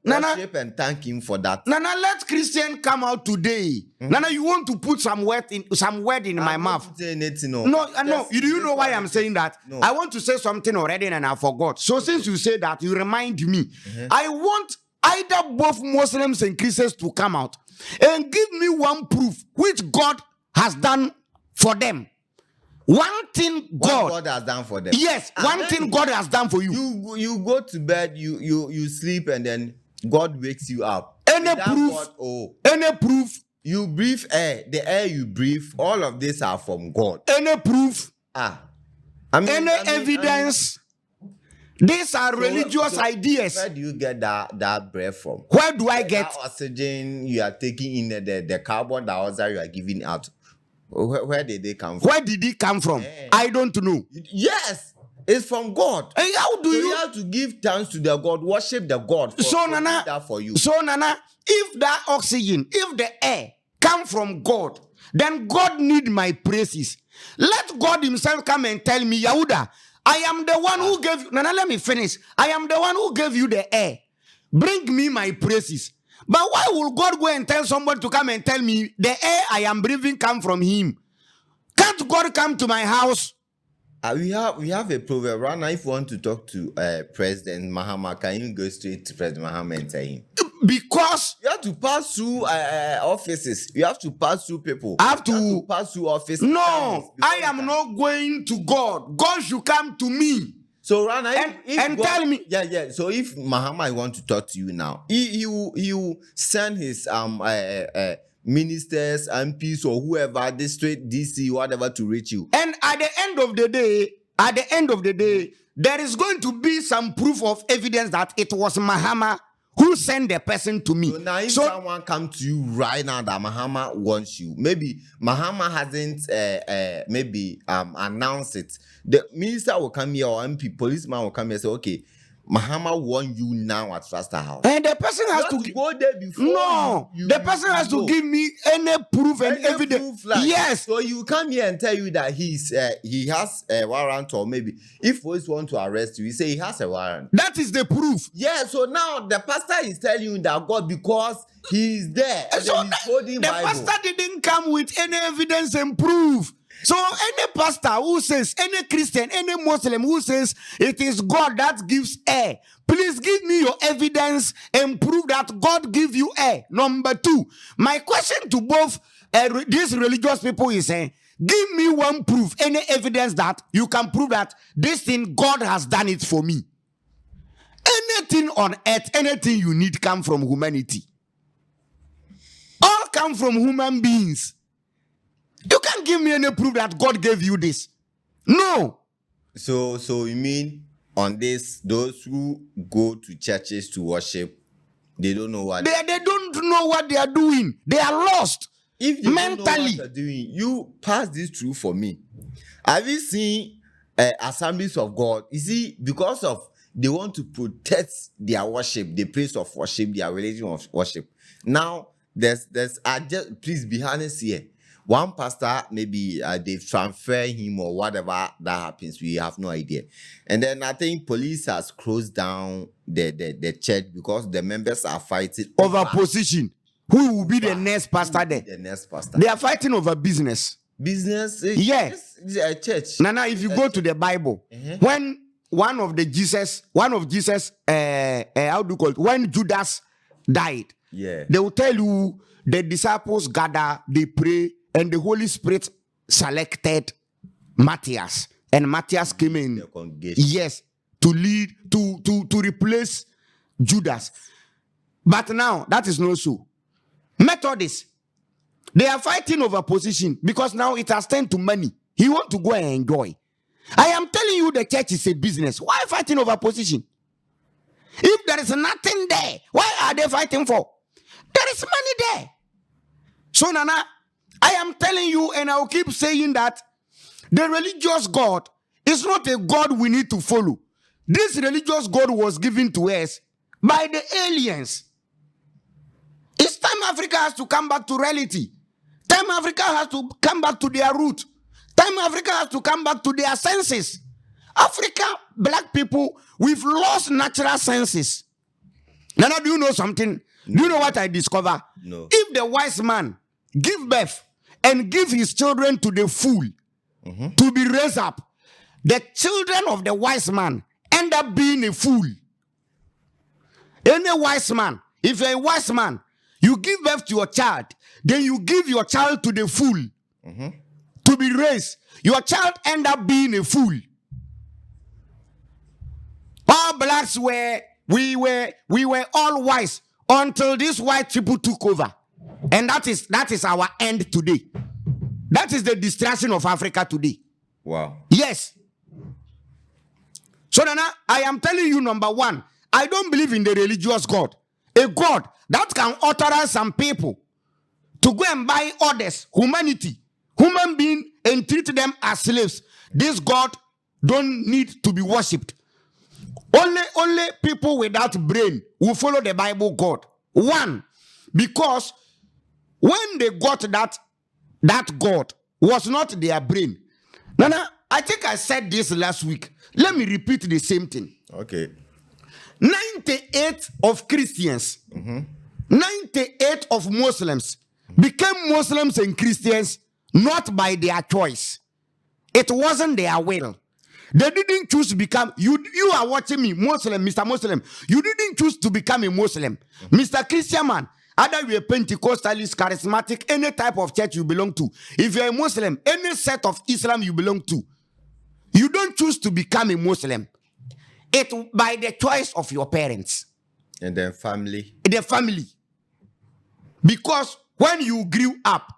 worship and thank him for that? Nana, let Christian come out today. Nana, you want to put some word in my mouth? No. Do you know why I'm saying that? No. I want to say something already and I forgot. So since you say that, you remind me. I want either both Muslims and Christians to come out and give me one proof which God has done for them. One thing God has done for them. Yes, one thing God has done for you. You go to bed, you sleep, and then God wakes you up. Any proof? You breathe air. The air you breathe, all of these are from God. Any proof? Any evidence? These are religious ideas. Where do you get that breath from? Where do I get that oxygen you are taking in the carbon dioxide you are giving out? Where did they come from? Where did it come from? I don't know. Yes, it's from God. And how do you have to give thanks to the God, worship the God for that for you. So Nana, if that oxygen, if the air come from God, then God need my praises. Let God himself come and tell me, Yahudah, I am the one who gave you. Nana, let me finish. I am the one who gave you the air. Bring me my praises. But why will God go and tell somebody to come and tell me the air I am breathing come from him? Can't God come to my house? We have a proverb right now. If you want to talk to President Mahama, can you go straight to President Mahama and tell him? Because you have to pass through offices. You have to pass through people. I have to pass through offices. No, I am not going to God. God should come to me. So Rana, if God, tell me. Yeah. So if Mahama want to talk to you now, he will send his ministers, MPs, or whoever, district, DC, whatever, to reach you. And at the end of the day, there is going to be some proof of evidence that it was Mahama who sent the person to me. So now if someone come to you right now that Mahama wants you, maybe Mahama hasn't announced it. The minister will come here or MP, policeman will come here and say, okay, Mahama want you now at Faster House. And the person has to go there before. No, the person has to give me any proof and evidence. Yes. So you come here and tell you that he has a warrant, or maybe if police want to arrest you, he say he has a warrant. That is the proof. Yeah. So now the pastor is telling you that God, because he is there. And so he's holding the Bible. pastor didn't come with any evidence and proof. So any pastor who says, any Christian, any Muslim who says it is God that gives air, please give me your evidence and prove that God give you air. Number two, my question to both these religious people is saying, give me one proof, any evidence that you can prove that this thing, God has done it for me. Anything on earth, anything you need come from humanity. All come from human beings. You can't give me any proof that God gave you this. No. So you mean on this, those who go to churches to worship, they don't know what they don't know what they are doing. They are lost. If you mentally don't know what you're doing, you pass this through for me. Have you seen Assemblies of God? You see, because of they want to protect their worship, the place of worship, their religion of worship. Now there's please be honest here. One pastor, maybe they transfer him or whatever that happens. We have no idea. And then I think police has closed down the church because the members are fighting over position. Who will be the next pastor there? The next pastor. They are fighting over business. Business? Yes. It's a church. Now, if you go to the Bible, when one of Jesus, how do you call it? When Judas died, they will tell you the disciples gather, they pray, and the Holy Spirit selected Matthias. And Matthias came in. Yes, to lead, to replace Judas. But now, that is not so. Methodists, they are fighting over position because now it has turned to money. He want to go and enjoy. I am telling you the church is a business. Why fighting over position? If there is nothing there, why are they fighting for? There is money there. So Nana, I am telling you, and I will keep saying that the religious God is not a God we need to follow. this religious God was given to us by the aliens. It's time Africa has to come back to reality. Time Africa has to come back to their root. Time Africa has to come back to their senses. Africa, black people, we've lost natural senses. Nana, do you know something? No. Do you know what I discover? No. If the wise man give birth and give his children to the fool to be raised up, the children of the wise man end up being a fool. Any wise man, if you're a wise man, you give birth to your child, then you give your child to the fool to be raised. Your child end up being a fool. All blacks we were all wise until these white people took over. And that is our end today. That is the destruction of Africa today. Wow. Yes. So Nana, I am telling you, number one, I don't believe in the religious God. A God that can authorize some people to go and buy others, humanity, human being, and treat them as slaves. This God don't need to be worshipped. Only people without brain will follow the Bible God. One, because when they got that God was not their brain. Nana, I think I said this last week. Let me repeat the same thing. Okay. 98 of Christians, 98 of Muslims became Muslims and Christians not by their choice. It wasn't their will. They didn't choose to become, you are watching me, Muslim, Mr. Muslim. You didn't choose to become a Muslim. Mr. Christian man, either you're a Pentecostalist, charismatic, any type of church you belong to. If you're a Muslim, any set of Islam you belong to, you don't choose to become a Muslim. It's by the choice of your parents. And then family. The family. Because when you grew up,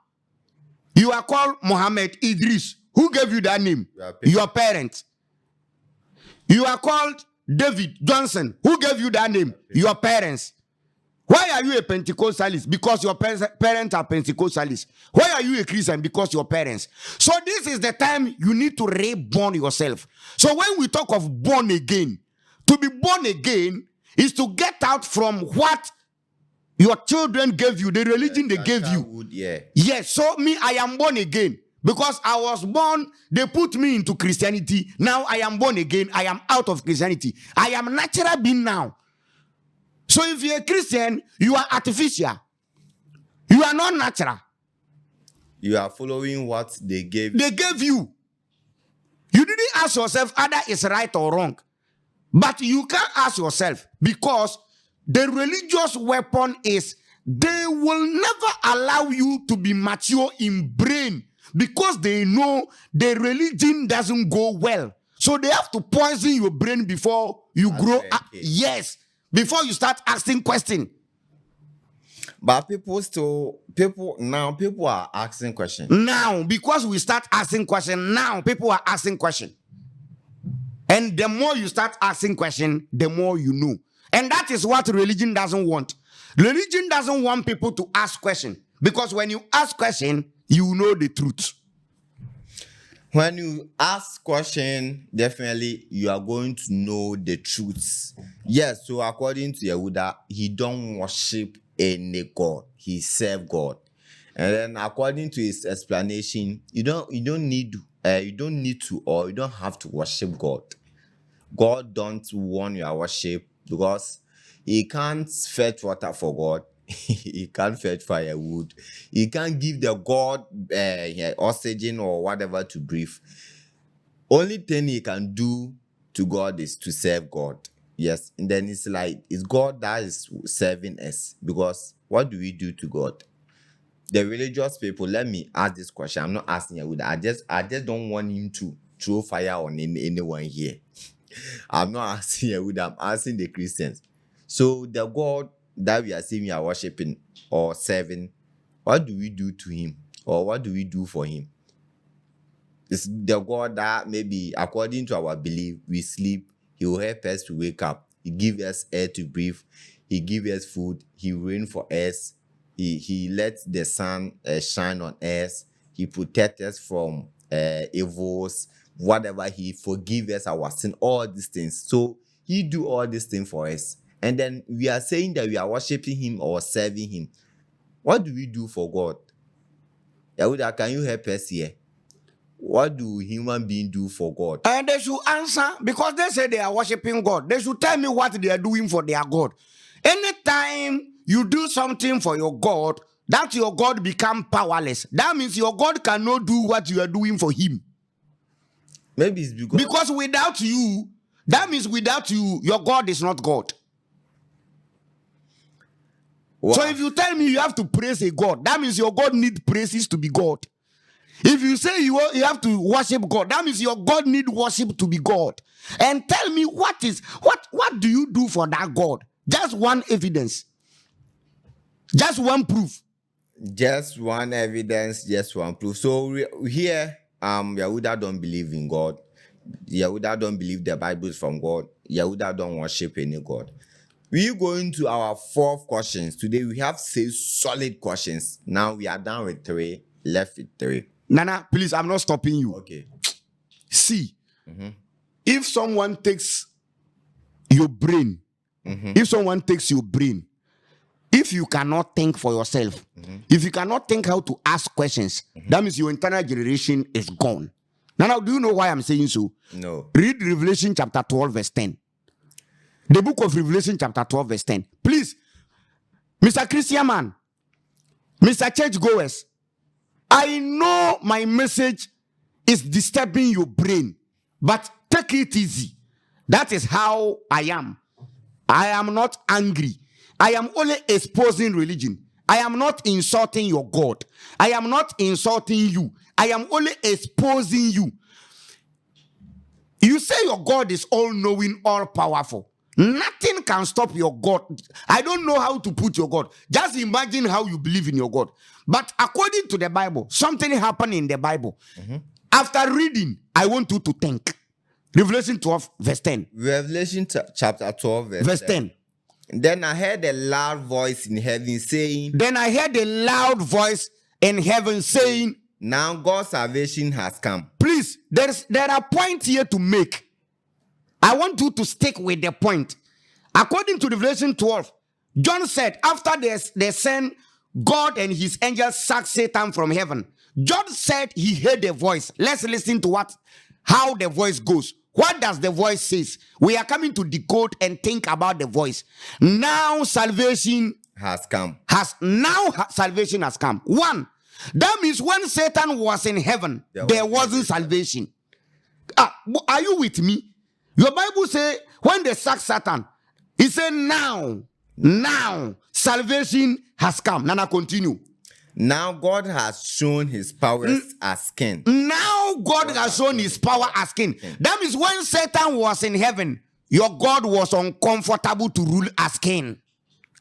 you are called Muhammad Idris. Who gave you that name? Your parents. You are called David Johnson. Who gave you that name? Your parents. Why are you a Pentecostalist? Because your parents are Pentecostalists. Why are you a Christian? Because your parents. So this is the time you need to reborn yourself. So when we talk of born again, to be born again is to get out from what your children gave you, the religion they gave you. Yeah. Yes, so me, I am born again. Because I was born, they put me into Christianity. Now I am born again. I am out of Christianity. I am natural being now. So if you're a Christian, you are artificial. You are not natural. You are following what they gave. They gave you. You didn't ask yourself whether it's right or wrong. But you can't ask yourself because the religious weapon is they will never allow you to be mature in brain because they know the religion doesn't go well. So they have to poison your brain before you grow up. Yes. Before you start asking questions. But people are asking questions. Now, because we start asking questions, now people are asking questions. And the more you start asking questions, the more you know. And that is what religion doesn't want. Religion doesn't want people to ask questions. Because when you ask questions, you know the truth. When you ask question, definitely you are going to know the truth. Yes, so according to Yahudah, he don't worship any God. He serve God. And then according to his explanation, you don't need to or you don't have to worship God. God don't want your worship because he can't fetch water for God. He can't fetch firewood. He can't give the God oxygen or whatever to breathe. Only thing he can do to God is to serve God. Yes, and then it's like it's God that is serving us because what do we do to God? The religious people. Let me ask this question. I'm not asking Yahudah. I just don't want him to throw fire on anyone here. I'm not asking Yahudah. I'm asking the Christians. So the God that we are saying we are worshiping or serving, what do we do to him? Or what do we do for him? It's the God that maybe according to our belief, we sleep, he will help us to wake up. He gives us air to breathe. He gives us food. He rain for us. He lets the sun shine on us. He protects us from evils. whatever. He forgive us our sin, all these things. So he do all these things for us. And then we are saying that we are worshiping him or serving him. What do we do for God? Yahudah, can you help us here? What do human beings do for God? And they should answer, because they say they are worshiping God. They should tell me what they are doing for their God. Anytime you do something for your God, that your God become powerless. That means your God cannot do what you are doing for him. Maybe it's because without you, that means without you, your God is not God. Wow. So if you tell me you have to praise a God, that means your God needs praises to be God. If you say you have to worship God, that means your God needs worship to be God. And tell me what do you do for that God? Just one evidence. Just one proof. Just one evidence, just one proof. So here, Yahudah don't believe in God. Yahudah don't believe the Bible is from God. Yahudah don't worship any God. We go into our fourth questions. Today we have 6 solid questions. Now we are done with 3, left with 3. Nana, please, I'm not stopping you. Okay. See, if someone takes your brain, if you cannot think for yourself, if you cannot think how to ask questions, that means your entire generation is gone. Now, do you know why I'm saying so? No. Read Revelation chapter 12, verse 10. The book of Revelation chapter 12, verse 10. Please, Mr. Christian man, Mr. Churchgoers, I know my message is disturbing your brain, but take it easy. That is how I am. I am not angry. I am only exposing religion. I am not insulting your God. I am not insulting you. I am only exposing you. You say your God is all-knowing, all-powerful. Nothing can stop your God. I don't know how to put your God. Just imagine how you believe in your God. But according to the Bible, something happened in the Bible. After reading, I want you to think. Revelation 12, verse 10. Revelation chapter 12, verse 10. Then I heard a loud voice in heaven saying, now God's salvation has come. Please, there are points here to make. I want you to stick with the point. According to Revelation 12, John said, after they sent God and his angels sacked Satan from heaven, John said he heard a voice. Let's listen to how the voice goes. What does the voice say? We are coming to decode and think about the voice. Now salvation has come. Salvation has come. 1. That means when Satan was in heaven, there wasn't salvation. Are you with me? Your Bible says when they sacked Satan, it said now salvation has come. Nana, continue. Now God has shown his powers as king. Now God has shown his power as king. That means when Satan was in heaven, your God was uncomfortable to rule as king.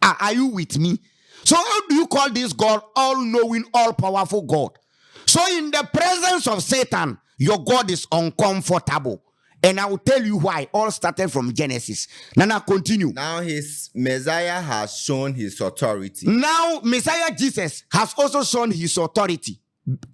Are you with me? So how do you call this God all-knowing, all-powerful God? So in the presence of Satan, your God is uncomfortable. And I will tell you why. All started from Genesis. Nana, continue. Now his Messiah has shown his authority. Now Messiah Jesus has also shown his authority.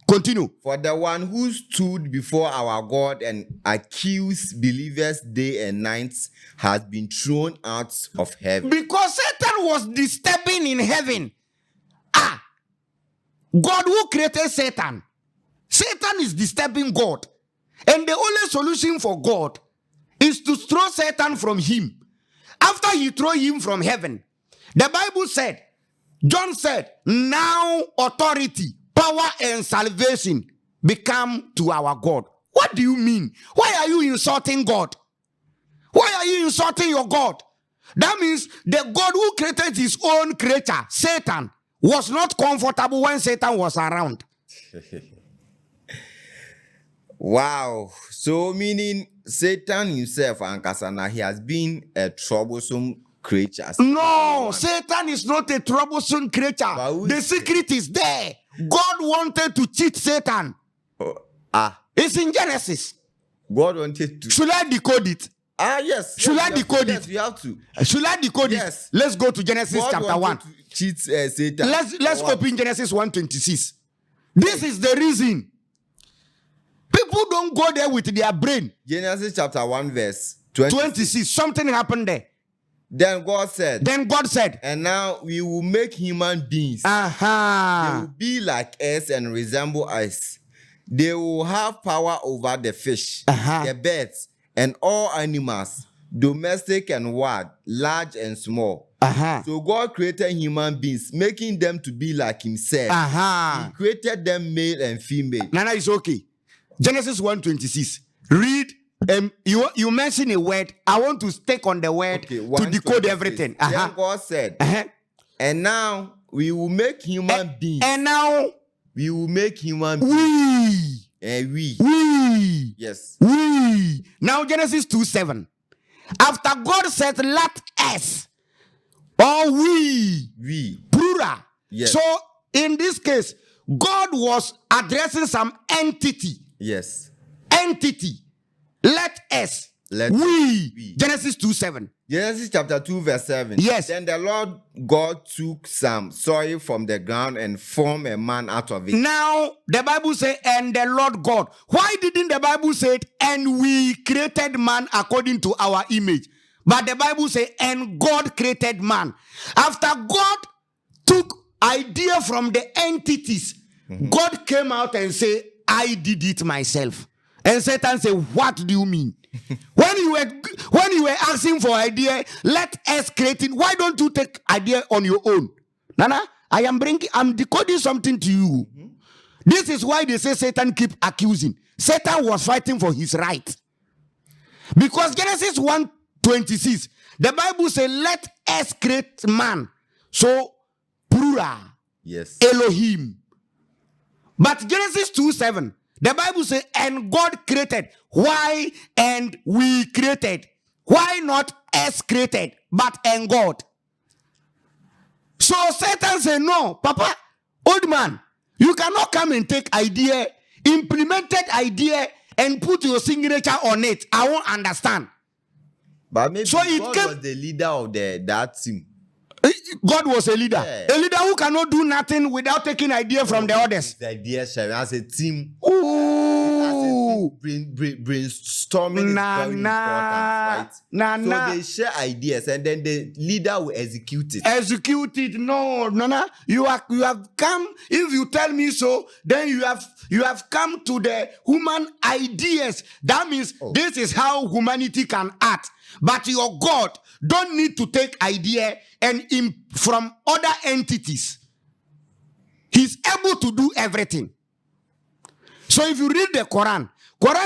Continue. For the one who stood before our God and accused believers day and night has been thrown out of heaven. Because Satan was disturbing in heaven. God who created Satan. Satan is disturbing God. And the only solution for God is to throw Satan from him. After he threw him from heaven, the Bible said, John said, now authority, power, and salvation become to our God. What do you mean? Why are you insulting God? Why are you insulting your God? That means the God who created his own creature, Satan, was not comfortable when Satan was around. Wow. So meaning Satan himself, Ankasana, he has been a troublesome creature. No, Satan is not a troublesome creature. The secret is there. God wanted to cheat Satan. It's in Genesis. God wanted to. Should I decode it? Yes. Should I decode it? Yes, we have to. Should I decode it? Let's go to Genesis God chapter 1. To cheat Satan. Let's open Genesis 1:26. This is the reason. People don't go there with their brain. Genesis chapter 1 verse 26. Something happened there. Then God said, and now we will make human beings. They will be like us and resemble us. They will have power over the fish, the birds, and all animals, domestic and wild, large and small. So God created human beings, making them to be like himself. He created them male and female. Nana is okay. Genesis 1:26. Read. You mention a word. I want to stick on the word to decode everything. Then God said, and now we will make human beings. And now we will make human beings. We. Yes. We. Now Genesis 2:7. After God said, let us, or we. Plural. Yes. So in this case, God was addressing some entity. Yes. Entity. Let us. We. Genesis 2:7. Genesis chapter 2 verse 7. Yes. Then the Lord God took some soil from the ground and formed a man out of it. Now the Bible says, and the Lord God. Why didn't the Bible say it, and we created man according to our image? But the Bible says, and God created man. After God took idea from the entities, God came out and said, I did it myself. And Satan said, what do you mean? when you were asking for idea, let us create it. Why don't you take idea on your own? Nana, I'm decoding something to you. This is why they say Satan keep accusing. Satan was fighting for his right. Because Genesis 1:26, the Bible says, let us create man. So, plural. Yes. Elohim. But Genesis 2:7, the Bible says, and God created. Why and we created? Why not us created, but and God? So Satan said, no, Papa, old man, you cannot come and take idea, implemented idea, and put your signature on it. I won't understand. But maybe so God was the leader of that team. God was a leader. Yeah. A leader who cannot do nothing without taking idea from the others. The idea sharing as a team. Ooh. Brainstorming is very important, right? So they share ideas and then the leader will execute it. Execute it. No. You have come. If you tell me so, then you have come to the human ideas. That means this is how humanity can act. But your God don't need to take idea and from other entities. He's able to do everything. So if you read the Quran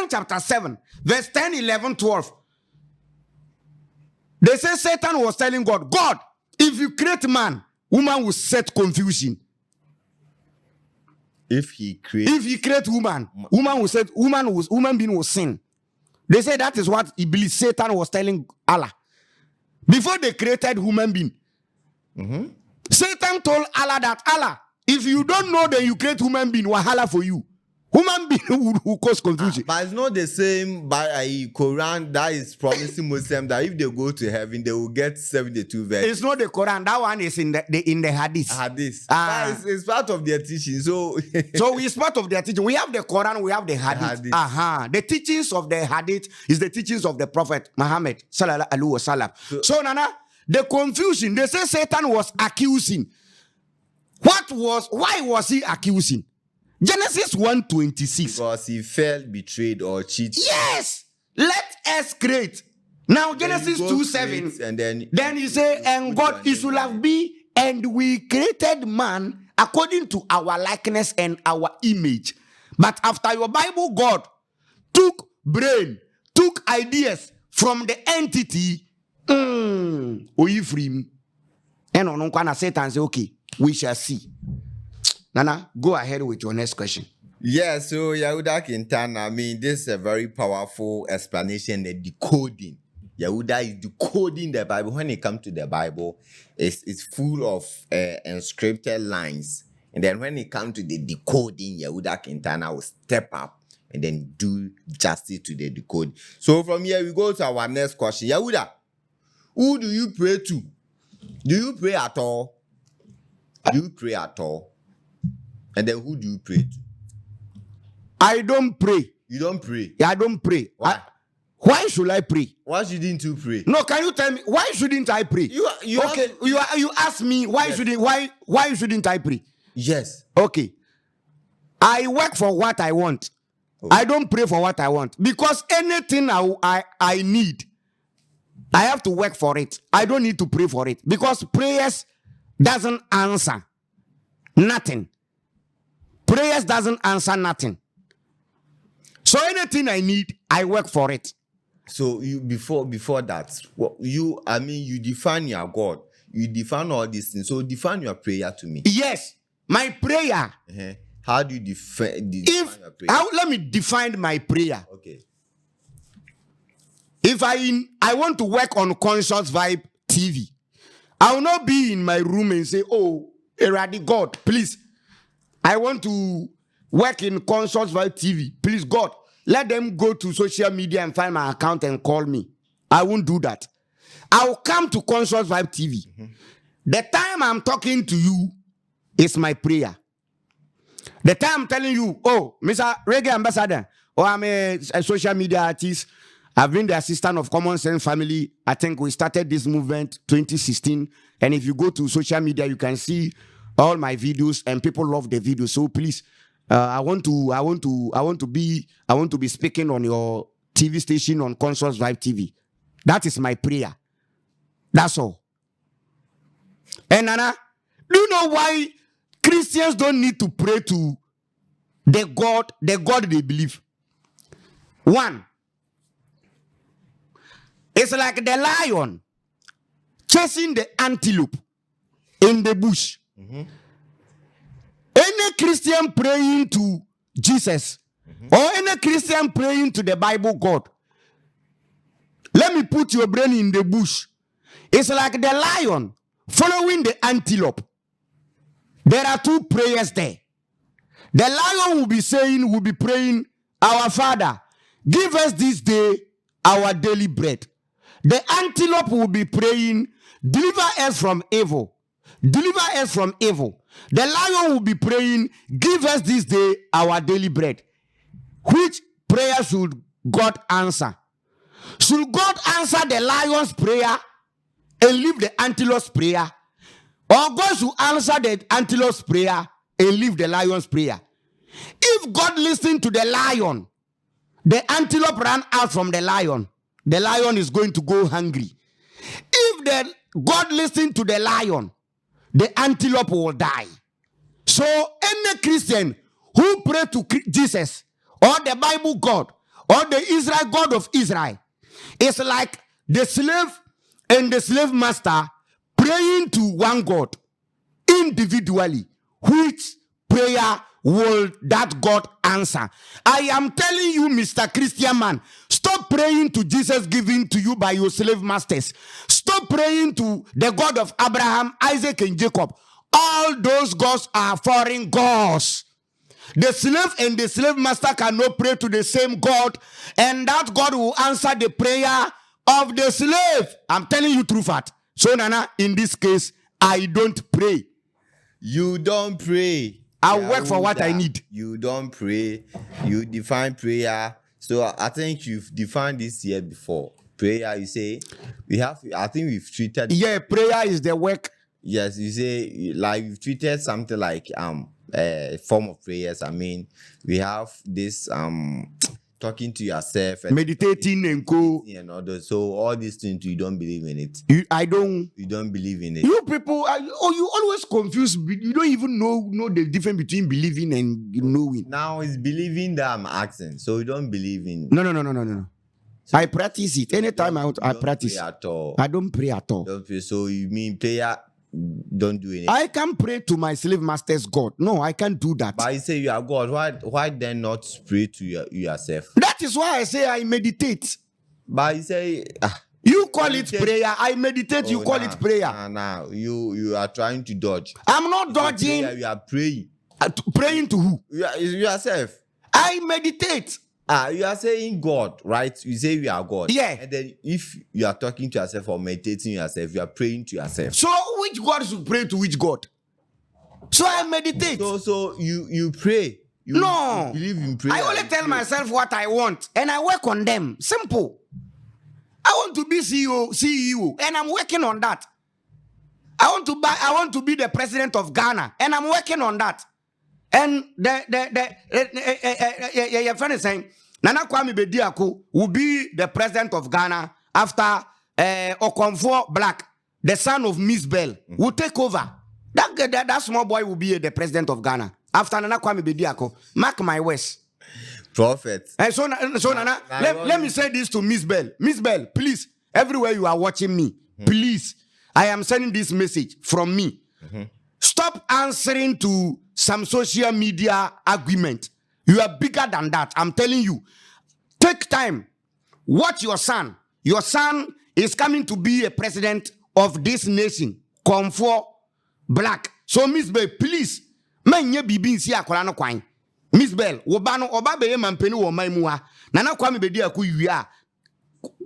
chapter 7, verse 10, 11, 12, they say Satan was telling God, if you create man, woman will set confusion. If he create woman will set, woman being will sin. They say that is what Satan was telling Allah. Before they created human being, Satan told Allah that, Allah, if you don't know that you create human being, wahala for you. Human being will cause confusion. But it's not the same by Quran that is promising Muslims that if they go to heaven, they will get 72 verses. It's not the Quran. That one is in the Hadith. Hadith. It's part of their teaching. So it's part of their teaching. We have the Quran, we have the Hadith. The teachings of the Hadith is the teachings of the Prophet Muhammad sallallahu alaihi wasallam. So Nana, the confusion, they say Satan was accusing. Why was he accusing? Genesis 1:26. Because he felt betrayed or cheated. Yes. Let us create. Now Genesis 2:7. And then he say, and God is will have be, and we created man according to our likeness and our image. But after your Bible, God took ideas from the entity. Oifrim. And on Satan say, okay, we shall see. Nana, go ahead with your next question. Yeah, so Yahudah Kintana, I mean, this is a very powerful explanation, the decoding. Yahudah is decoding the Bible. When it comes to the Bible, it's full of unscripted lines. And then when it comes to the decoding, Yahudah Kintana will step up and then do justice to the decode. So from here, we go to our next question. Yahudah, who do you pray to? Do you pray at all? Do you pray at all? And then who do you pray to? I don't pray. You don't pray. I don't pray. Why? Why should I pray? Why shouldn't you pray? No, can you tell me why shouldn't I pray? You ask me why shouldn't I pray? Yes. Okay. I work for what I want. Okay. I don't pray for what I want because anything I need, I have to work for it. I don't need to pray for it because prayers doesn't answer nothing. Prayers doesn't answer nothing. So anything I need, I work for it. So you before that, you define your God. You define all these things. So define your prayer to me. Yes, my prayer. Uh-huh. How do you define your prayer? Let me define my prayer. Okay. If I want to work on Conscious Vibe TV, I will not be in my room and say, "Oh, Eradi God, please, I want to work in Conscious Vibe TV. Please, God, let them go to social media and find my account and call me." I won't do that. I will come to Conscious Vibe TV. Mm-hmm. The time I'm talking to you is my prayer. The time I'm telling you, "Oh, Mr. Reggae Ambassador," or I'm a social media artist. I've been the assistant of Common Sense Family. I think we started this movement 2016. And if you go to social media, you can see all my videos and people love the videos. So please, I want to be speaking on your TV station on Conscious Vibe TV. That is my prayer. That's all. And Nana, do you know why Christians don't need to pray to the God they believe? One, it's like the lion chasing the antelope in the bush. Mm-hmm. Any Christian praying to Jesus, mm-hmm, or any Christian praying to the Bible God, let me put your brain in the bush. It's like the lion following the antelope. There are two prayers there. The lion will be praying, "Our Father, give us this day our daily bread." The antelope will be praying, "Deliver us from evil. Deliver us from evil." The lion will be praying, "Give us this day our daily bread." Which prayer should God answer? Should God answer the lion's prayer and leave the antelope's prayer? Or God should answer the antelope's prayer and leave the lion's prayer? If God listened to the lion, the antelope ran out from the lion is going to go hungry. If God listened to the lion, the antelope will die. So any Christian who pray to Jesus or the Bible God or the Israel God of Israel is like the slave and the slave master praying to one God individually. Which prayer will that God answer? I am telling you, Mr. Christian man, stop praying to Jesus given to you by your slave masters. Stop praying to the God of Abraham, Isaac, and Jacob. All those gods are foreign gods. The slave and the slave master cannot pray to the same God, and that God will answer the prayer of the slave. I'm telling you true fact. So Nana, in this case, I don't pray. You don't pray. I work for what I need. You don't pray. You define prayer. So I think you've defined this here before. Prayer, you say, I think we've treated. Yeah, prayer is the work. Yes, you say, like we've treated something like form of prayers. I mean, we have this talking to yourself and meditating and go and others. So all these things, you don't believe in it. You don't believe in it. You people you always confused. You don't even know the difference between believing and knowing. Now it's believing that I'm asking. So you don't believe in. No. So I practice it anytime I practice. Pray at all. I don't pray at all. Don't pray. So you mean prayer? Don't do anything. I can pray to my slave master's God. No, I can't do that. But you say you are God. Why then not pray to yourself? That is why I say I meditate. But you say you call it prayer. I meditate. You call it prayer. Nah. You are trying to dodge. I'm not dodging. You are praying. Praying to who? Yourself. I meditate. You are saying God, right? You say you are God. Yeah. And then if you are talking to yourself or meditating yourself, you are praying to yourself. So which God should pray to which God? So I meditate. So you pray. You believe in prayer. I only tell myself what I want, and I work on them. Simple. I want to be CEO, and I'm working on that. I want to be the president of Ghana, and I'm working on that. And your friend is saying, Nana Kwame Bediako will be the president of Ghana after Okonfo Black, the son of Miss Bell, will take over. That small boy will be the president of Ghana after Nana Kwame Bediako. Mark my words. Prophet. And so Nana, let me say this to Miss Bell. Miss Bell, please, everywhere you are watching me, please, I am sending this message from me. Stop answering to some social media argument. You are bigger than that. I'm telling you. Take time. Watch your son. Your son is coming to be a president of this nation. Comfort Black. So Miss Bell, please, menye bibi nsi akola no kwan. Miss Bell, wobano obabe mampeni wo maimua. Nana Kwame Bediako yuya.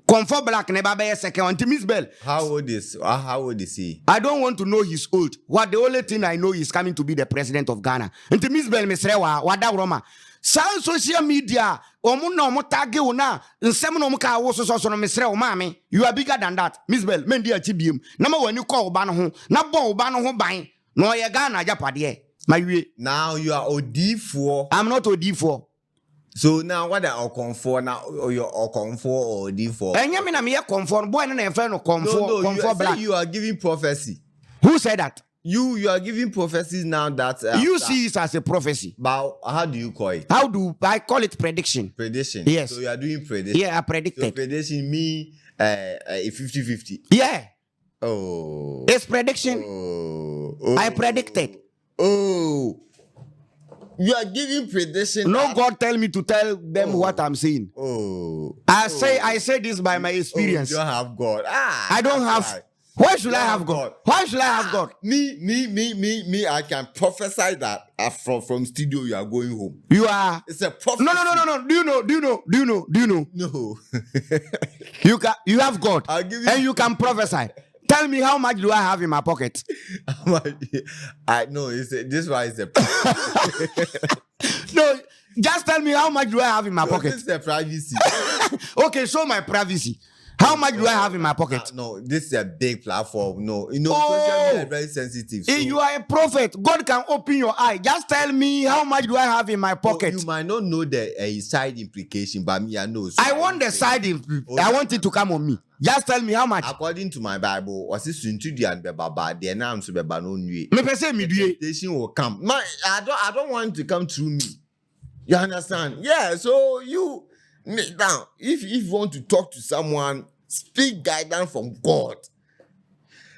Comfort Black never be a second until Miss Bell. How old is he? I don't want to know his old. What the only thing I know is coming to be the president of Ghana. Until Miss Bell Misrewa, wada Roma. Some social media, omuno motage una, nsemo muka woso so no Misrewa mami. You are bigger than that. Miss Bell, mendi achibium. Nama when you call Obano ho, na bo Obano ho bang. No ye Ghana japade. My way. Now you are OD4. I'm not OD4. So now what are Okonfo now? Or your Okonfo or D4? And you mean I'm here comfort boy and a friend of comfort Black. You are giving prophecy. Who said that? You are giving prophecies now that you see it as a prophecy. But how do you call it? How do I call it? Prediction. Prediction. Yes. So you are doing prediction. Yeah, I predicted. So prediction me 50-50. Yeah. Oh. It's prediction. Oh. I predicted. Oh. You are giving prediction. No, God tell me to tell them what I'm saying. Oh. I say this by my experience. You don't have God. I don't have. Right. Why should I have God? Why should I have God? Me, I can prophesy that from studio you are going home. You are. It's a prophecy. No. Do you know? No. You have God. I'll give you. And you can prophesy. Tell me how much do I have in my pocket? I know. This one is a No, just tell me how much do I have in my pocket? This is a privacy. Okay, show my privacy. How much do I have in my pocket? No, this is a big platform. No, social media is very sensitive. So. If you are a prophet, God can open your eye. Just tell me how much do I have in my pocket. You might not know the side implication, but me, I know. So I want the side implication. I want it to come on me. Just tell me how much. According to my Bible, was this into the and baba? The name to baba no new. Me say me do. Temptation will come. I don't want it to come through me. You understand? Yeah. So you now, if you want to talk to someone, speak guidance from God.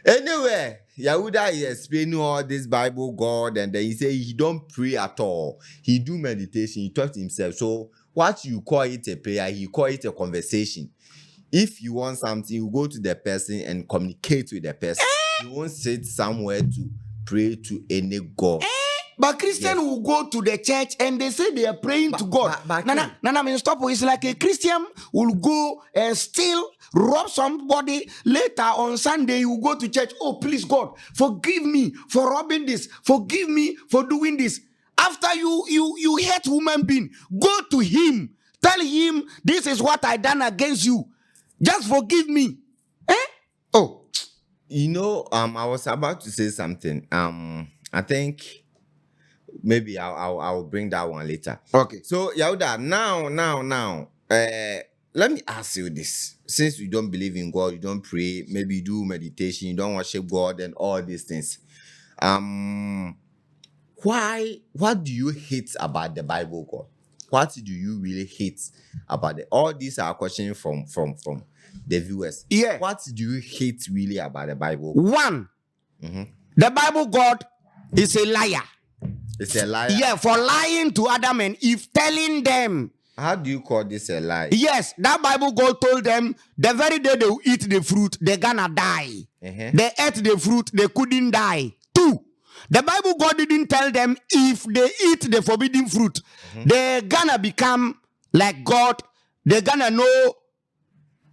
Anyway, Yahudah is explaining all this Bible God, and then he say he don't pray at all. He do meditation. He talk to himself. So what you call it a prayer, he call it a conversation. If you want something, you go to the person and communicate with the person. You won't sit somewhere to pray to any God. But Christian will go to the church and they say they are praying to God. Nana, stop. It's like a Christian will go and still rob somebody. Later on Sunday, you go to church. Oh, please, God, forgive me for robbing this. Forgive me for doing this. After you hate human being, go to him. Tell him, this is what I done against you. Just forgive me. Oh. You know, I was about to say something. I think maybe I'll bring that one later. Okay. So, Yahudah, now, let me ask you this. Since you don't believe in God, you don't pray, maybe you do meditation, you don't worship God and all these things. What do you hate about the Bible, God? What do you really hate about it? All these are questions from the viewers. Yeah. What do you hate really about the Bible? One, the Bible God is a liar. It's a liar? Yeah, for lying to Adam and Eve, telling them. How do you call this a lie? Yes, that Bible God told them the very day they will eat the fruit, they're gonna die. They ate the fruit, they couldn't die. Two, the Bible God didn't tell them if they eat the forbidden fruit, they're gonna become like God. They're gonna know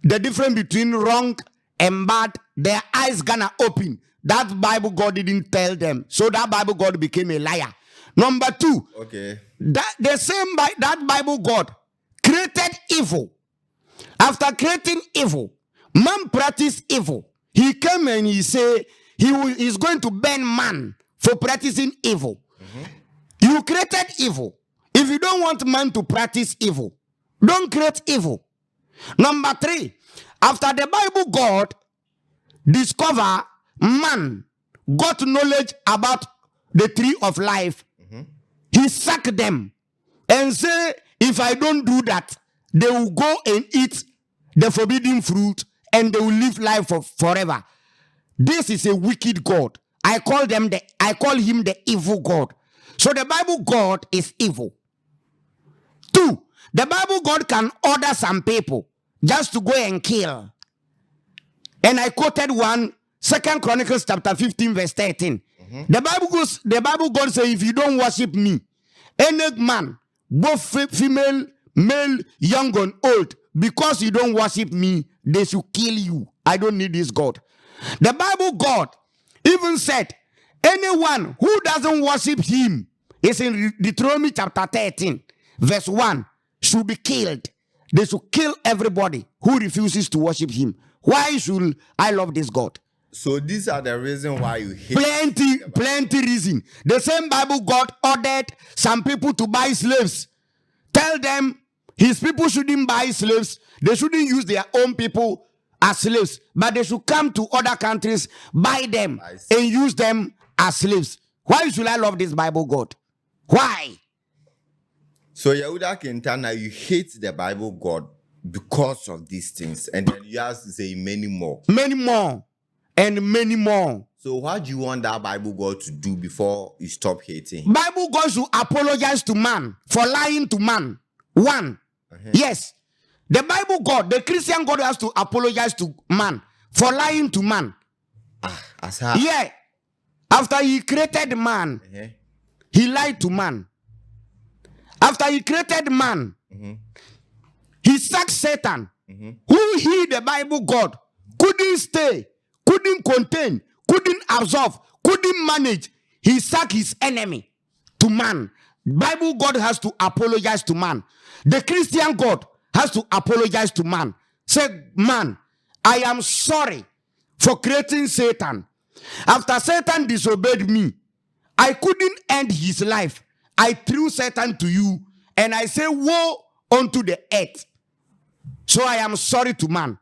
the difference between wrong and bad. Their eyes gonna open. That Bible God didn't tell them. So that Bible God became a liar. Number 2, Okay. that the same that Bible God created evil. After creating evil, man practiced evil. He came and he said is going to ban man for practicing evil. You created evil. If you don't want man to practice evil, don't create evil. Number 3, after the Bible God discover man got knowledge about the tree of life, he sacked them and say, if I don't do that, they will go and eat the forbidden fruit and they will live life forever. This is a wicked God. I call him the evil God. So the Bible God is evil. 2, the Bible God can order some people just to go and kill. And I quoted 2 Chronicles chapter 15 verse 13. The Bible God says, if you don't worship me, any man, both female, male, young and old, because you don't worship me, they should kill you. I don't need this God. The Bible God even said, anyone who doesn't worship him, it's in Deuteronomy chapter 13 verse 1, should be killed. They should kill everybody who refuses to worship him. Why should I love this God? So these are the reason why you hate. Plenty reason. The same Bible God ordered some people to buy slaves. Tell them his people shouldn't buy slaves. They shouldn't use their own people as slaves, but they should come to other countries, buy them, and use them as slaves. Why should I love this Bible God? Why? So Yahudah Kintana, you hate the Bible God because of these things, and then you have to say many more. Many more. And many more. So what do you want that Bible God to do before you stop hating? Bible God should apologize to man for lying to man. 1. Yes. The Bible God, the Christian God has to apologize to man for lying to man. Yeah. After he created man, he lied to man. After he created man, he sacked Satan, who he, the Bible God, couldn't stay, couldn't contain, couldn't absorb, couldn't manage. He sacked his enemy to man. Bible God has to apologize to man. The Christian God has to apologize to man. Say, man, I am sorry for creating Satan. After Satan disobeyed me, I couldn't end his life. I threw Satan to you, and I say, woe unto the earth. So I am sorry to man.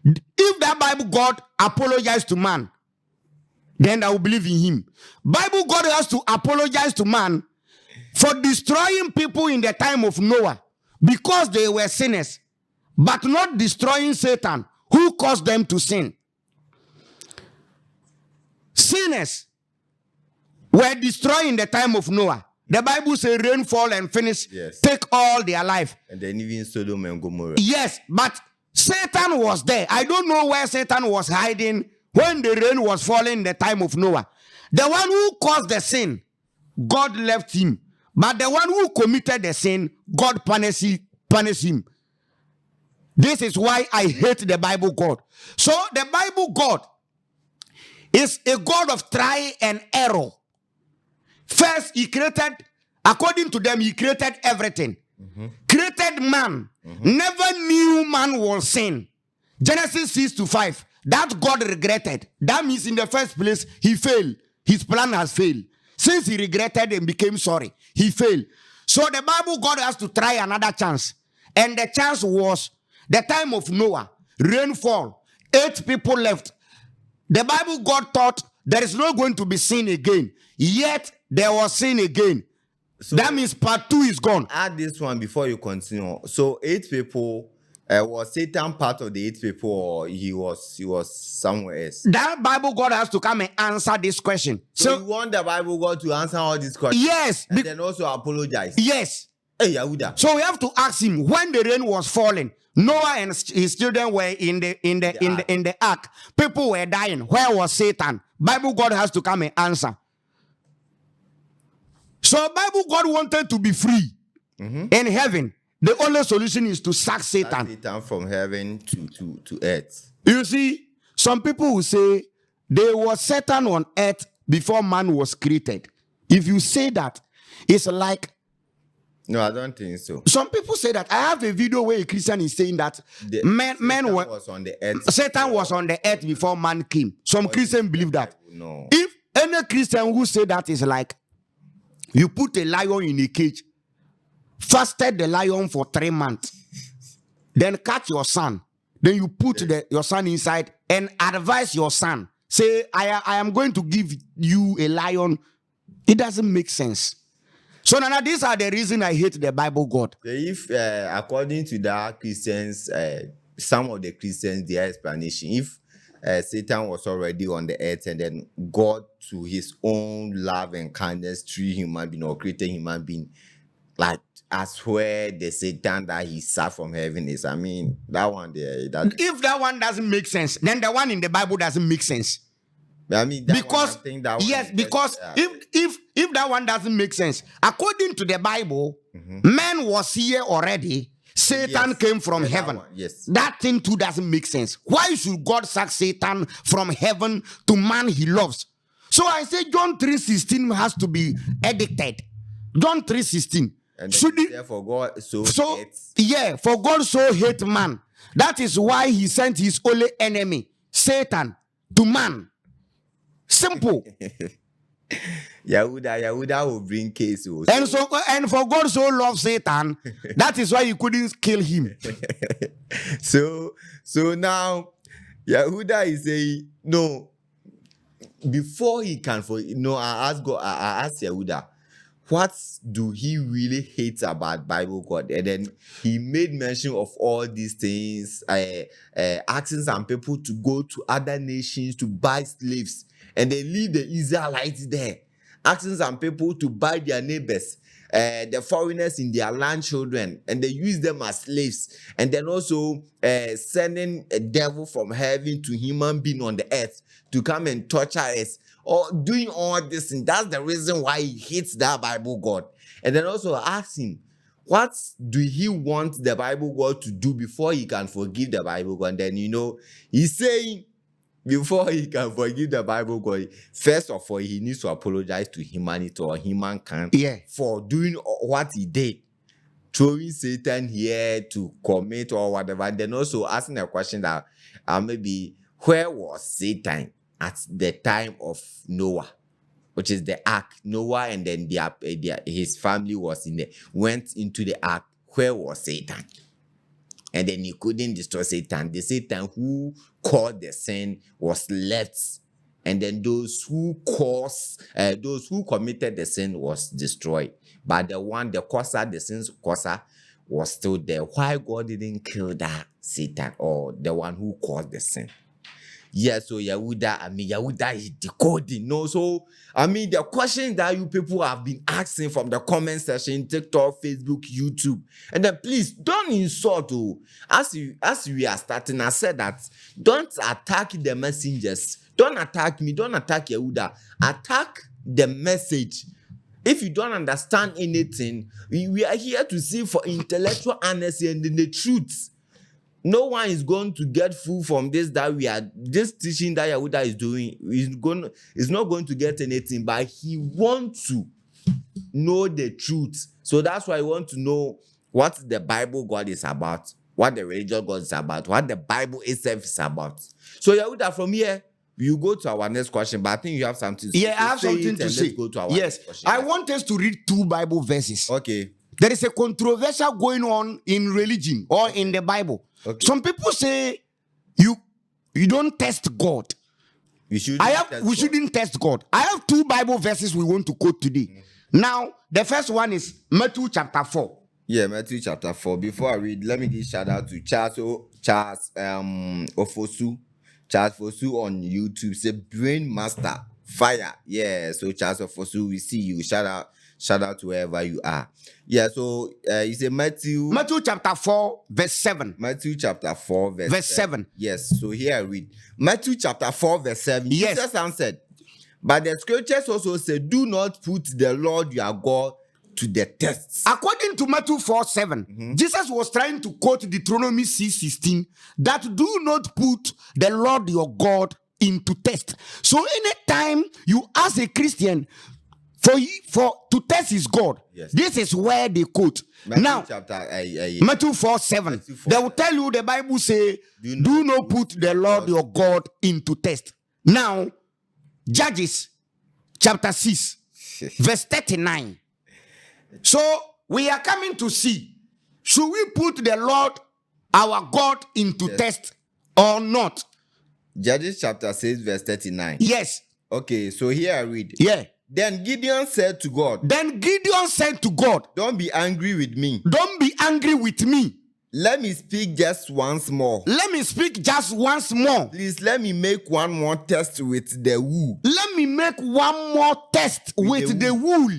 If that Bible God apologized to man, then I will believe in him. Bible God has to apologize to man for destroying people in the time of Noah because they were sinners, but not destroying Satan, who caused them to sin. Sinners were destroyed in the time of Noah. The Bible says rain fall and finish, take all their life. And then even Sodom and Gomorrah. Yes, but Satan was there. I don't know where Satan was hiding when the rain was falling in the time of Noah. The one who caused the sin, God left him. But the one who committed the sin, God punished him. This is why I hate the Bible God. So the Bible God is a God of try and error. First, he created, according to them, he created everything. Created man. Never knew man will sin. Genesis 6-5. That God regretted. That means in the first place, he failed. His plan has failed. Since he regretted and became sorry, he failed. So the Bible God has to try another chance. And the chance was the time of Noah. Rainfall. 8 people left. The Bible God thought there is not going to be sin again. Yet there was sin again. So that means part 2 is gone. Add this one before you continue. So 8 people, was Satan part of the 8 people, or he was somewhere else? That Bible God has to come and answer this question. So you want the Bible God to answer all these questions? Yes. And then also apologize? Yes. Hey, Yahudah. So we have to ask him, when the rain was falling, Noah and his children were in the ark. People were dying. Where was Satan? Bible God has to come and answer. So Bible God wanted to be free in heaven. The only solution is to sack Satan. Satan from heaven to earth. You see, some people will say there was Satan on earth before man was created. If you say that, It's like, No, I don't think so. some people say that. I have a video where a Christian is saying that Satan was on the earth. Satan was on the earth before man came. Some Christians believe that. No. If any Christian who say that is like, you put a lion in a cage, fasted the lion for 3 months, then catch your son, then you put your son inside and advise your son, say, I am going to give you a lion. It doesn't make sense. So now these are the reason I hate the Bible God. If according to the Christians, some of the Christians, their explanation, if Satan was already on the earth and then God, to his own love and kindness, through human being or created human being, like as where the Satan that he sat from heaven is. I mean, that one there. If that one doesn't make sense, then the one in the Bible doesn't make sense. I mean, because if that one doesn't make sense, according to the Bible, man was here already. Satan came from heaven. That thing too doesn't make sense. Why should God sack Satan from heaven to man he loves? So I say John 3:16 has to be edited. John 3:16. For God for God so hate man. That is why he sent his only enemy, Satan, to man. Simple. Yahudah will bring case. And for God so loved Satan, that is why he couldn't kill him. So now Yahudah is saying no. Before he can I asked Yahudah, what do he really hate about Bible God? And then he made mention of all these things, asking some people to go to other nations to buy slaves, and they leave the Israelites there, asking some people to buy their neighbors, the foreigners in their land children, and they use them as slaves, and then also sending a devil from heaven to human being on the earth to come and torture us, or doing all this, and that's the reason why he hates that Bible God. And then also ask him, what do he want the Bible God to do before he can forgive the Bible God? And then he's saying, before he can forgive the Bible God, first of all, he needs to apologize to humanity or humankind for doing what he did, throwing Satan here to commit or whatever. And then also asking a question that maybe, where was Satan at the time of Noah, which is the ark? Noah and then his family went into the ark. Where was Satan? And then he couldn't destroy Satan. The Satan who caused the sin was left, and then those who committed the sin was destroyed. But the causer, the sin's causer, was still there. Why God didn't kill that Satan or the one who caused the sin? So Yahudah is decoding. No, so the questions that you people have been asking from the comment section, TikTok, Facebook, YouTube, and then please don't insult. As we are starting, I said that don't attack the messengers. Don't attack me. Don't attack Yahudah. Attack the message. If you don't understand anything, we are here to see for intellectual honesty and the truth. No one is going to get food from this teaching that Yahudah is doing. Is not going to get anything, but he wants to know the truth. So that's why I want to know what the Bible God is about, what the religious God is about, what the Bible itself is about. So Yahudah, from here, you go to our next question, but I think you have something to say. Yeah, I have something to say. Let's go to our next question. I want us to read 2 Bible verses. Okay. There is a controversy going on in religion or in the Bible. Okay. Some people say you don't test God. We shouldn't test God. I have 2 Bible verses we want to quote today. Now, the first one is Matthew chapter 4. Yeah, Matthew chapter 4. Before I read, let me give shout out to Charles Ofosu. Charles Ofosu on YouTube. Say Brain Master Fire. Yeah, so Charles Ofosu, we see you. Shout out to wherever you are. Yeah, so you say Matthew chapter 4, verse 7. Matthew chapter 4, verse 7. Yes, so here I read. Matthew chapter 4, verse 7. Yes. Jesus answered, but the scriptures also say, do not put the Lord your God to the test. According to Matthew 4:7, Jesus was trying to quote Deuteronomy 6:16, that do not put the Lord your God into test. So anytime you, as a Christian, for to test his God. Yes. This is where they quote. Now, Matthew 4:7. They will tell you the Bible say, do not put the Lord your God into test. Now, Judges chapter 6, verse 39. So we are coming to see, should we put the Lord our God into test or not? Judges chapter 6, verse 39. Yes. Okay, so here I read. Yeah. Then Gideon said to God, Don't be angry with me. Don't be angry with me. Let me speak just once more. Please let me make one more test with the wool. With the wool.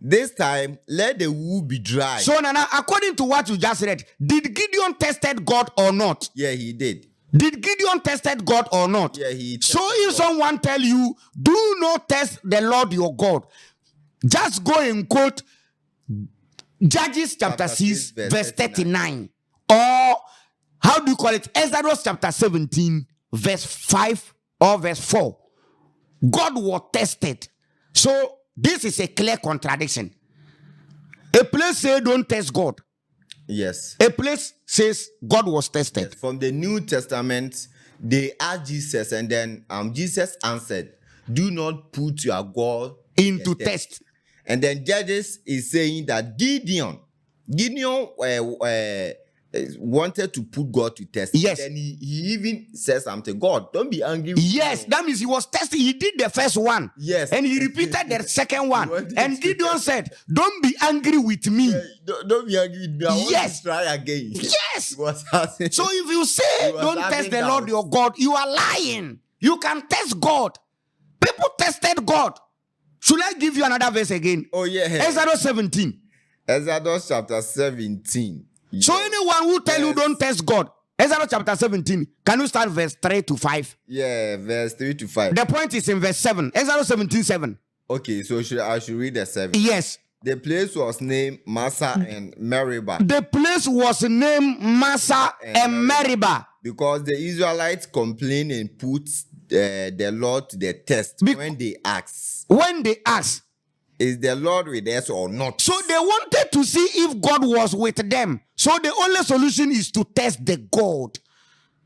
This time, let the wool be dry. So, Nana, according to what you just read, did Gideon tested God or not? Yeah, he did. Did Gideon tested God or not? Yeah, he did. So if someone tell you, do not test the Lord your God, just go and quote Judges chapter 6, verse 39. Or, how do you call it? Exodus chapter 17, verse 5 or verse 4. God was tested. So, this is a clear contradiction. A place says don't test God. Yes. A place says God was tested. Yes. From the New Testament, they asked Jesus, and then Jesus answered, do not put your God into test. And then Judges is saying that Gideon wanted to put God to test. Yes. And then he even said something. God, don't be angry with Yes, that means he was testing. He did the first one. Yes. And he repeated the second one. And Gideon said, don't be angry with me. Don't be angry with me. I want to try again. Yes. So if you say don't test the Lord your God, you are lying. You can test God. People tested God. Should I give you another verse again? Oh, yeah. Exodus 17. Exodus chapter 17. So anyone who tell you don't test God, Exodus chapter 17, can you start verse 3 to 5? Yeah, verse 3 to 5. The point is in verse 7. Exodus 17, 7. Okay, so I should read the 7. Yes. The place was named Massa and Meribah. The place was named Massa and Meribah. Because the Israelites complained and put the Lord to the test when they asked. Is the Lord with us or not? So they wanted to see if God was with them. So the only solution is to test the God.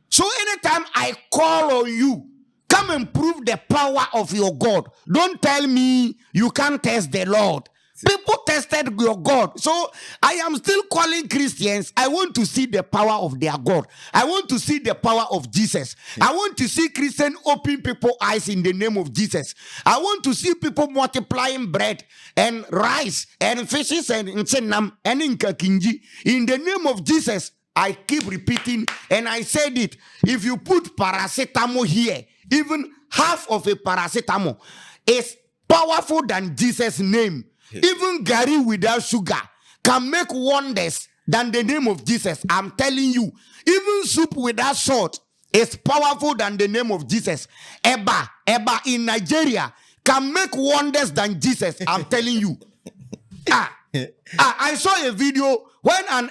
So anytime I call on you, come and prove the power of your God. Don't tell me you can't test the Lord. People tested your God. So I am still calling Christians. I want to see the power of their God. I want to see the power of Jesus. I want to see Christians open people's eyes in the name of Jesus. I want to see people multiplying bread and rice and fishes and nchenam and nkakinji. In the name of Jesus, I keep repeating and I said it. If you put paracetamol here, even half of a paracetamol is powerful than Jesus' name. Even Gary without sugar can make wonders than the name of Jesus. I'm telling you. Even soup without salt is powerful than the name of Jesus. Eba in Nigeria can make wonders than Jesus. I'm telling you. I saw a video when an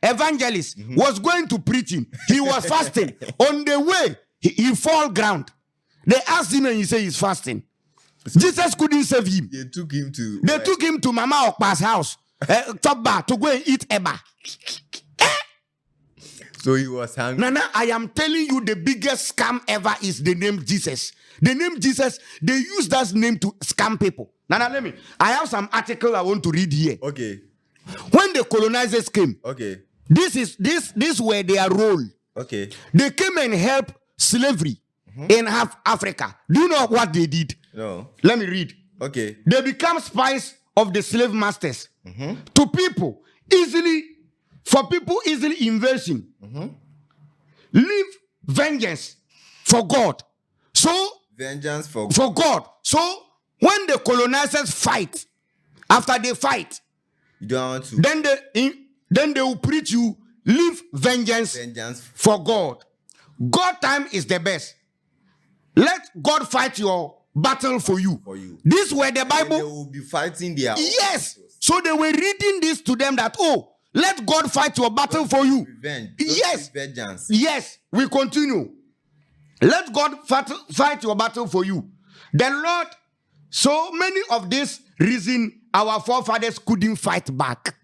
evangelist was going to preaching. He was fasting. On the way, he fall ground. They asked him and he said he's fasting. Jesus couldn't save him. They took him to Mama Okpa's house to go and eat eba. So he was hungry. Nana, I am telling you, the biggest scam ever is the name Jesus. The name Jesus, they use that name to scam people. Nana, I have some article I want to read here. Okay. When the colonizers came, okay, this were their role. Okay. They came and helped slavery in half Africa. Do you know what they did? No. Let me read. Okay. They become spies of the slave masters to people easily invasion. Leave vengeance for God. So vengeance for God. So when the colonizers fight, after they fight, you don't want to. Then they will preach you leave vengeance for God. God time is the best. Let God fight your battle for you. This where the Bible. They will be fighting their. Yes. So they were reading this to them that, let God fight your battle for you. Revenge. Yes. Vengeance. Yes. We continue. Let God fight your battle for you. The Lord So many of this reason our forefathers couldn't fight back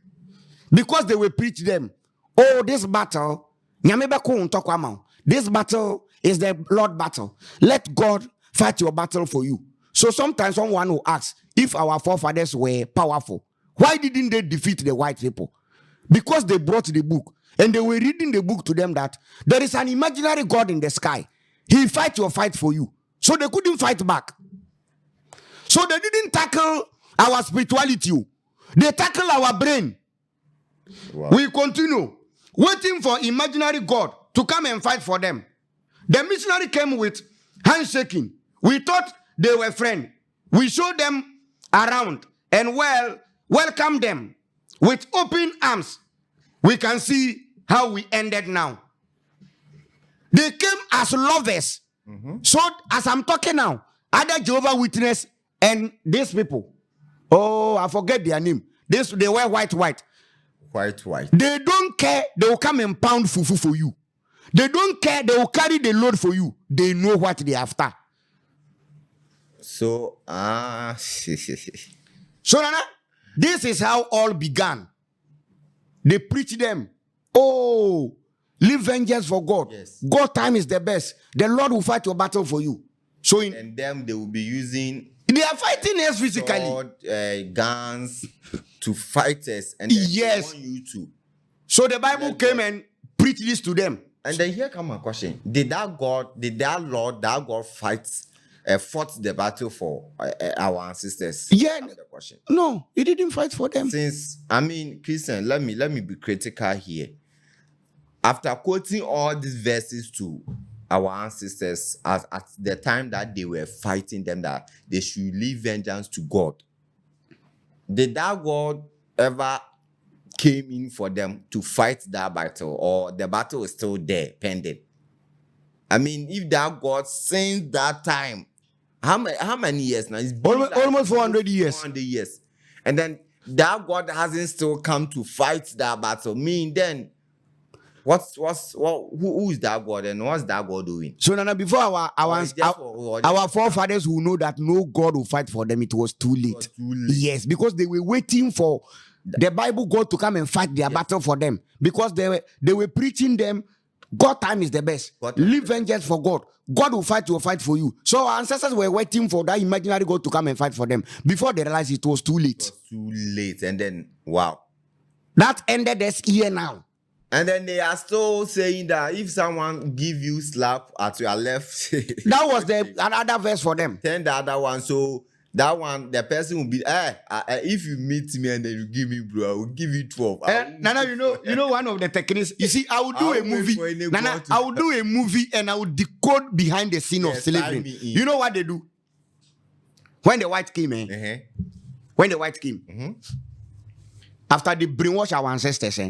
because they will preach them. Oh, this battle, this battle is the Lord battle. Let God fight your battle for you. So sometimes someone will ask, if our forefathers were powerful, why didn't they defeat the white people? Because they brought the book and they were reading the book to them that there is an imaginary God in the sky. He fight your fight for you. So they couldn't fight back. So they didn't tackle our spirituality. They tackle our brain. Wow. We continue waiting for imaginary God to come and fight for them. The missionary came with handshaking. We thought they were friends. We showed them around and welcome them with open arms. We can see how we ended now. They came as lovers. So as I'm talking now, other Jehovah's Witness and these people, oh, I forget their name. They wear white. They don't care. They will come and pound fufu for you. They don't care. They will carry the load for you. They know what they are after. So, So, Nana, this is how all began. They preach them. Oh, leave vengeance for God. Yes. God time is the best. The Lord will fight your battle for you. So, and them they will be using. They are fighting us physically. Sword, guns to fight us, and they want you to. So the Bible came and preached this to them. And then here comes my question: Did that Lord, that God fought the battle for our ancestors? Yeah. That's the question. No, he didn't fight for them. Christian, let me be critical here. After quoting all these verses to our ancestors at the time that they were fighting them, that they should leave vengeance to God, did that God ever came in for them to fight that battle, or the battle is still there pending? I mean, if that God since that time, how many years now? It's been almost 400 years. 400 years. And then that God hasn't still come to fight that battle. Then who is that God and what's that God doing? So Nana, before our forefathers will know that no God will fight for them, it was too late. Yes, because they were waiting for the Bible God to come and fight their battle for them, because they were preaching them. God time is the best. Leave vengeance for God. God will fight for you. So our ancestors were waiting for that imaginary God to come and fight for them before they realized it was too late. And then wow, that ended this year now. And then they are still saying that if someone give you slap at your left, that was another verse for them. Then the other one, so that one, the person will be, if you meet me and then you give me, bro, I will give you 12. Nana, you know one of the techniques. You see, I will do a movie. Nana, I will do a movie and I will decode behind the scene of slavery. You know what they do? When the white came, after they brainwash our ancestors,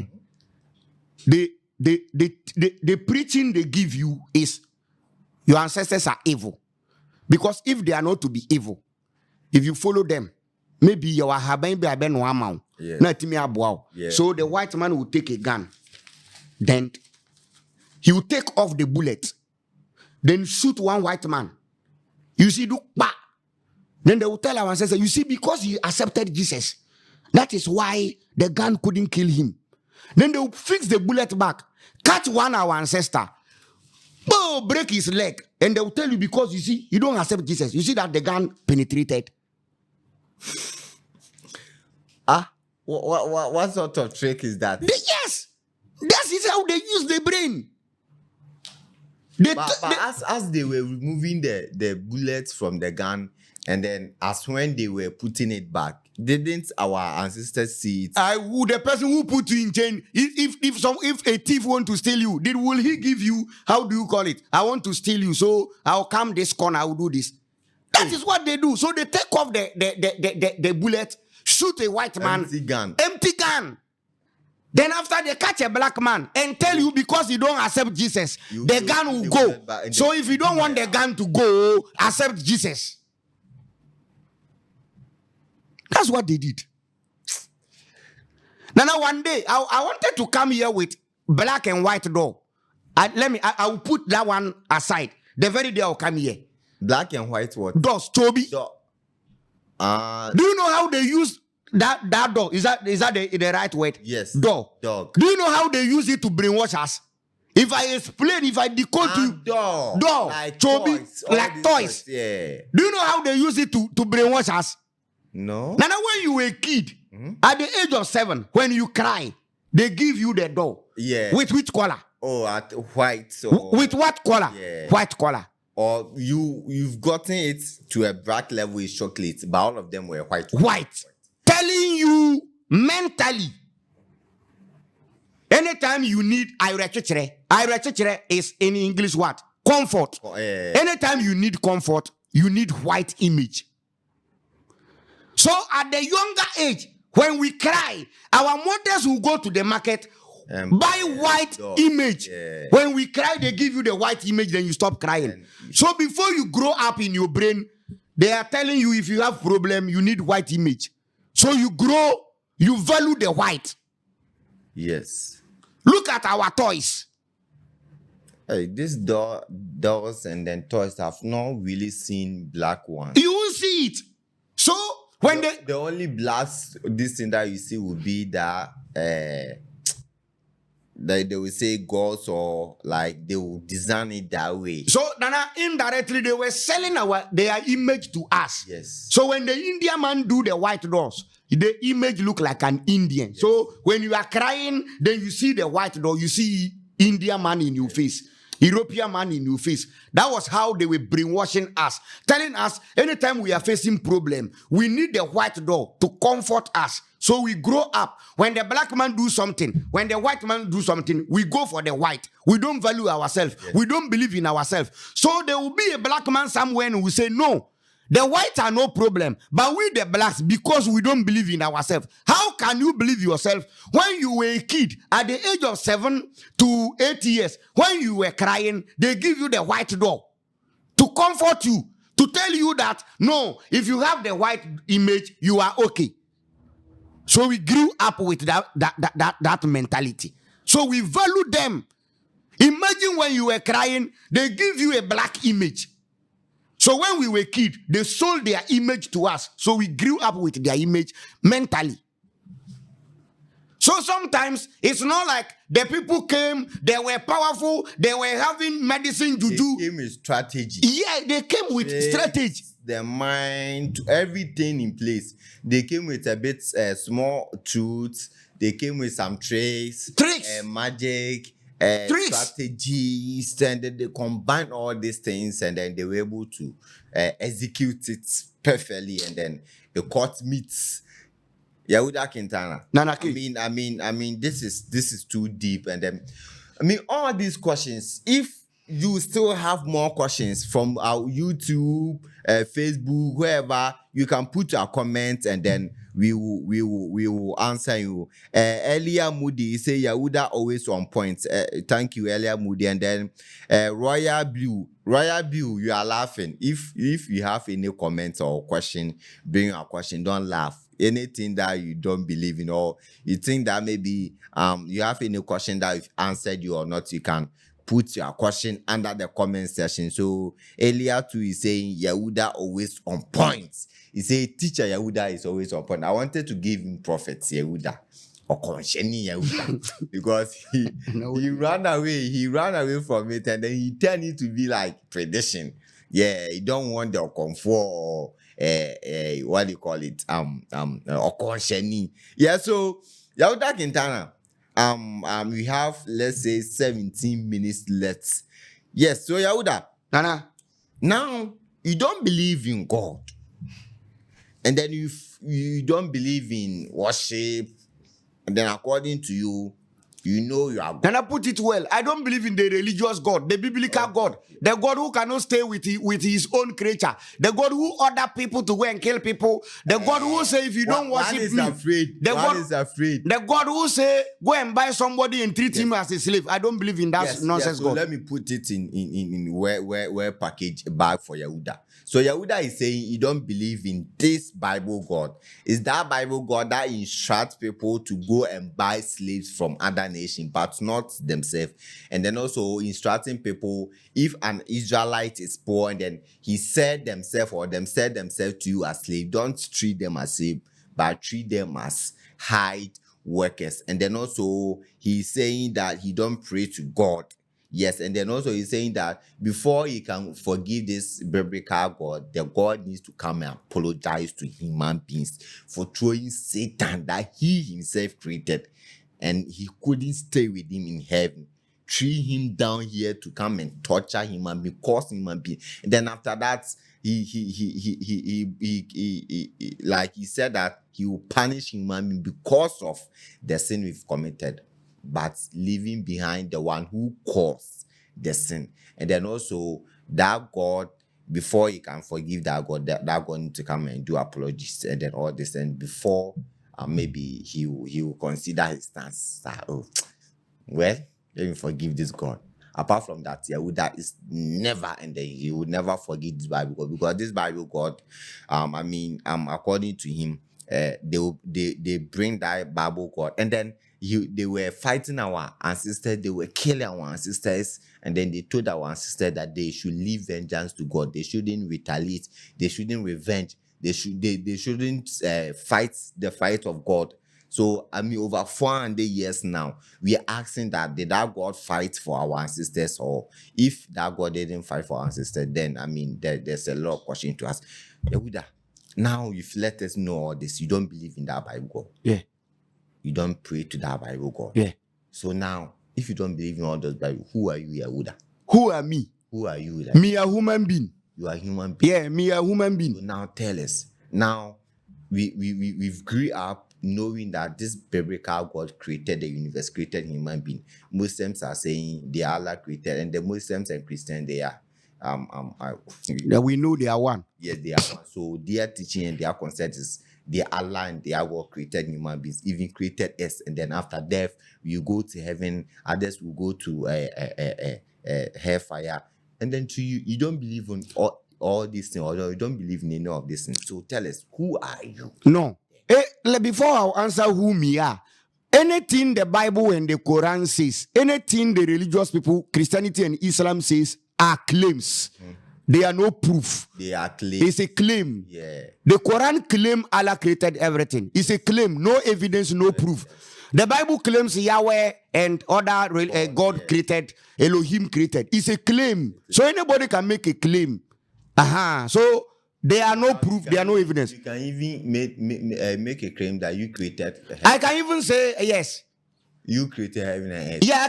the preaching they give you is your ancestors are evil. Because if they are not to be evil, if you follow them, maybe you are having be So the white man will take a gun, then he will take off the bullet, then shoot one white man. You see, then they will tell our ancestors, you see, because he accepted Jesus, that is why the gun couldn't kill him. Then they will fix the bullet back, catch our ancestor, break his leg, and they will tell you, because you see, you don't accept Jesus. You see that the gun penetrated. What sort of trick is that? Yes, that is how they use the brain. As they were removing the bullets from the gun, and then as when they were putting it back, didn't our ancestors see it? The person who put you in chain, if a thief want to steal you, will he give you, how do you call it? I want to steal you, so I'll come this corner, I will do this. That is what they do. So they take off the bullet, shoot a white man, empty gun. Then after they catch a black man and tell you, because you don't accept Jesus, the gun will go. So if you don't want the gun to go, accept Jesus. That's what they did. Now one day, I wanted to come here with black and white door. I will put that one aside. The very day I'll come here. Black and white what? Doors, Toby. Do you know how they use that dog? Is that the right word? Yes. Dog. Do you know how they use it to brainwash us? If I explain, if I decode to you, dog, like toys, like toys. Yeah. Do you know how they use it to brainwash us? No. Now, when you were a kid, at the age of 7, when you cry, they give you the doll. Yeah. With which color? Oh, at white. So with what color? Yeah. White color. Or you've gotten it to a black level with chocolate, but all of them were white. White. Telling you mentally. Anytime you need ayurechechere is in English what? Comfort. Anytime you need comfort, you need white image. So at the younger age, when we cry, our mothers will go to the market, buy white image. Yeah. When we cry, they give you the white image, then you stop crying. So before you grow up in your brain, they are telling you if you have problem, you need white image. So you grow, you value the white. Yes. Look at our toys. Hey, these dolls and then toys have not really seen black ones. You will see it. So when the only black this thing that you see will be that they will say gods, or like they will design it that way. So Nana, indirectly they were selling their image to us. Yes. So when the Indian man do the white dolls, the image look like an Indian. Yes. So when you are crying, then you see the white doll, you see Indian man in your face, European man in your face. That was how they were brainwashing us, telling us anytime we are facing problem, we need the white doll to comfort us. So we grow up. When the black man do something, when the white man do something, we go for the white. We don't value ourselves. Yes. We don't believe in ourselves. So there will be a black man somewhere and we say, no, the whites are no problem, but we the blacks, because we don't believe in ourselves. How can you believe yourself when you were a kid at the age of 7 to 8 years? When you were crying, they give you the white doll to comfort you, to tell you that, no, if you have the white image, you are okay. So we grew up with that mentality. So we value them. Imagine when you were crying, they give you a black image. So when we were kids, they sold their image to us. So we grew up with their image mentally. So sometimes it's not like the people came, they were powerful, they were having medicine juju. They came with strategy. Yeah, they came with strategy. The mind, everything in place. They came with a bit small truths. They came with some tricks, magic, strategies, and then they combined all these things, and then they were able to execute it perfectly, and then the court meets. Yahudah Kintana. I mean, this is too deep, and then all these questions. If you still have more questions from our YouTube, Facebook, wherever, you can put your comments, and then we will answer you. Elia Moody say Yahudah always on point. Thank you, Elia Moody. And then Royal Blue, you are laughing. If you have any comments or question, bring a question. Don't laugh. Anything that you don't believe in, or you think that maybe you have any question that we've answered you or not, you can put your question under the comment section. So earlier too, he's saying Yahudah always on point. He said teacher Yahudah is always on point. I wanted to give him prophet Yahudah or Konsheni Yahudah because he ran away. He ran away from it, and then he turned it to be like tradition. Yeah, he don't want the comfort or what do you call it? Or Konsheni. Yeah, so Yahudah Kintana. We have, let's say, 17 minutes left. Yes, so Yahudah. Nana. Now, you don't believe in God. And then you don't believe in worship. And then according to you, you know you are God. Nana, put it well. I don't believe in the religious God, the biblical God. The God who cannot stay with his own creature. The God who order people to go and kill people. The God who say if you don't worship me. One is afraid. The God who say go and buy somebody and treat him as a slave. I don't believe in that nonsense so God. Let me put it in where package bag for Yahudah. So Yahudah is saying you don't believe in this Bible God. Is that Bible God that instructs people to go and buy slaves from other nation, but not themselves. And then also instructing people, if an Israelite is poor and then he said themselves or them said themselves to you as slave, don't treat them as slave, but treat them as hired workers. And then also he's saying that he don't pray to God. Yes, and then also he's saying that before he can forgive this biblical God, the God needs to come and apologize to human beings for throwing Satan that he himself created, and he couldn't stay with him in heaven. Threw him down here to come and torture human being, cause human being. And then after that, like he said that he will punish human being because of the sin we've committed, but leaving behind the one who caused the sin. And then also that God, before he can forgive that God, that God needs to come and do apologies and then all this. And before maybe he will consider his stance. Oh, well, let me forgive this God. Apart from that, Yahudah is never, and he would never forgive this Bible God, because this Bible God, according to him, they bring that Bible God, and then they were fighting our ancestors, they were killing our ancestors, and then they told our ancestors that they should leave vengeance to God. They shouldn't retaliate. They shouldn't revenge. They shouldn't fight the fight of God. So, over 400 years now, we are asking that did that God fight for our ancestors, or if that God didn't fight for our ancestors, then, there's a lot of questions to ask. Yahudah, now you've let us know all this. You don't believe in that Bible God. Yeah. You don't pray to that Bible God. Yeah. So now, if you don't believe in all those Bible, who are you, Yahudah? Who are me? Who are you? Like, me a human being. You are a human being. Yeah, me a human being. So now tell us. Now, we've grew up knowing that this biblical God created the universe, created human being. Muslims are saying they are Allah created, and the Muslims and Christians, they are that we know they are one. Yes, they are one. So their teaching and their concept is they are Allah and their God created human beings, even created us, and then after death you go to heaven, others will go to hellfire. And then to you don't believe in all these things, or you don't believe in any of these things. So tell us, who are you? No. Before I answer who me are, anything the Bible and the Quran says, anything the religious people, Christianity and Islam says, are claims. They are no proof. They are claims. It's a claim. Yeah. The Quran claim Allah created everything. It's a claim, no evidence, no proof. The Bible claims Yahweh and other God created, Elohim created. It's a claim. So anybody can make a claim. So there are no proof, there are no evidence. You can even make a claim that you created heaven. I can even say yes. You created heaven and earth. Yeah,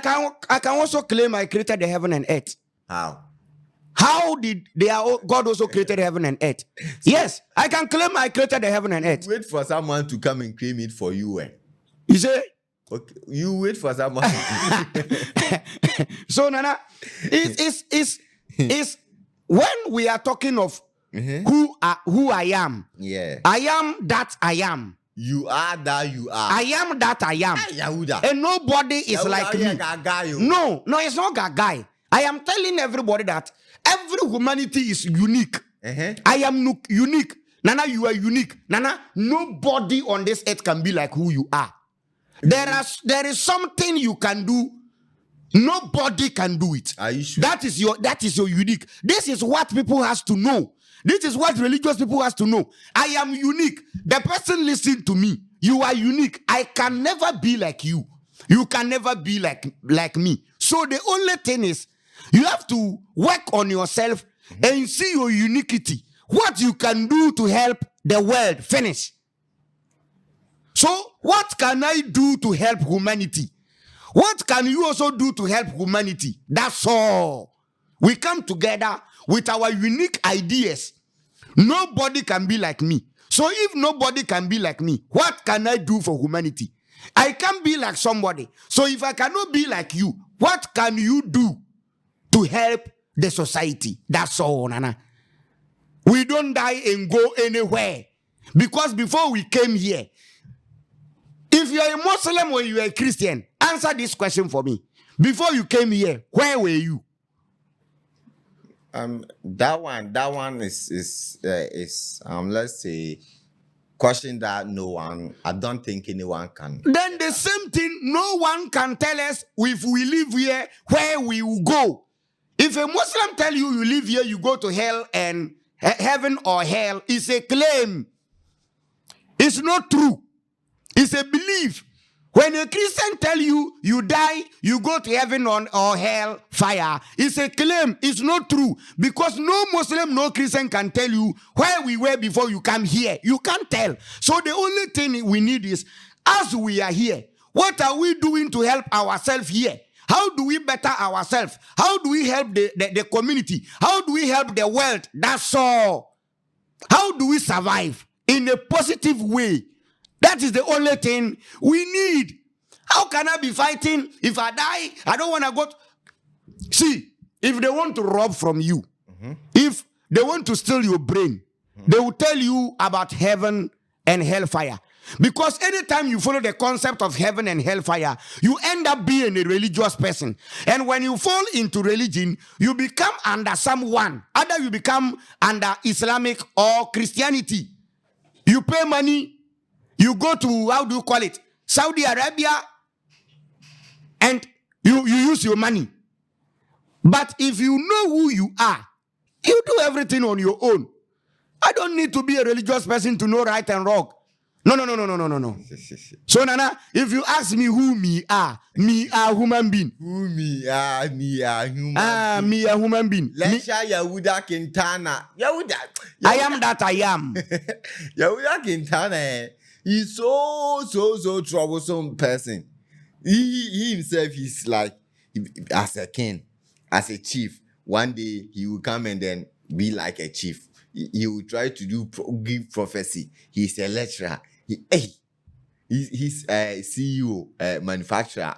I can also claim I created the heaven and earth. How? How did God also created heaven and earth? Yes, I can claim I created the heaven and earth. Wait for someone to come and claim it for you. You say? Okay, you wait for someone. So Nana, it's when we are talking of who I am. Yeah. I am that I am. You are that you are. I am that I am. Yahudah. And nobody is Yahudah, like me. No, it's not Gagai. I am telling everybody that every humanity is unique. I am unique. Nana, you are unique. Nana, nobody on this earth can be like who you are. There is something you can do. Nobody can do it. Are you sure? That is your unique. This is what people has to know. This is what religious people has to know. I am unique. The person listen to me. You are unique. I can never be like you. You can never be like me. So the only thing is you have to work on yourself and see your uniquity. What you can do to help the world. Finish. So what can I do to help humanity? What can you also do to help humanity? That's all. We come together with our unique ideas. Nobody can be like me. So if nobody can be like me, what can I do for humanity? I can't be like somebody. So if I cannot be like you, what can you do to help the society? That's all, Nana. We don't die and go anywhere. Because before we came here, if you are a Muslim or you are a Christian, answer this question for me. Before you came here, where were you? That one is let's say question that I don't think anyone can. Then the same thing, no one can tell us if we live here, where we will go. If a Muslim tell you live here, you go to hell and heaven or hell, it's a claim. It's not true. It's a belief. When a Christian tell you die, you go to heaven or hell fire, it's a claim. It's not true. Because no Muslim, no Christian can tell you where we were before you come here. You can't tell. So the only thing we need is, as we are here, what are we doing to help ourselves here? How do we better ourselves? How do we help the community? How do we help the world? That's all. How do we survive in a positive way? That is the only thing we need. How can I be fighting? If I die, I don't want to go. See, if they want to rob from you, if they want to steal your brain, they will tell you about heaven and hellfire. Because anytime you follow the concept of heaven and hellfire, you end up being a religious person. And when you fall into religion, you become under someone. Either you become under Islamic or Christianity. You pay money. You go to, how do you call it, Saudi Arabia, and you use your money. But if you know who you are, you do everything on your own. I don't need to be a religious person to know right and wrong. No. So, Nana, if you ask me who me are human being. Who me are human being. Me a human being. Let's share Yahudah Kintana. I am that I am. Yahudah Kintana, he's so troublesome person. He himself is like, as a king, as a chief. One day he will come and then be like a chief. He will try to give prophecy. He's a lecturer. He's a CEO, manufacturer.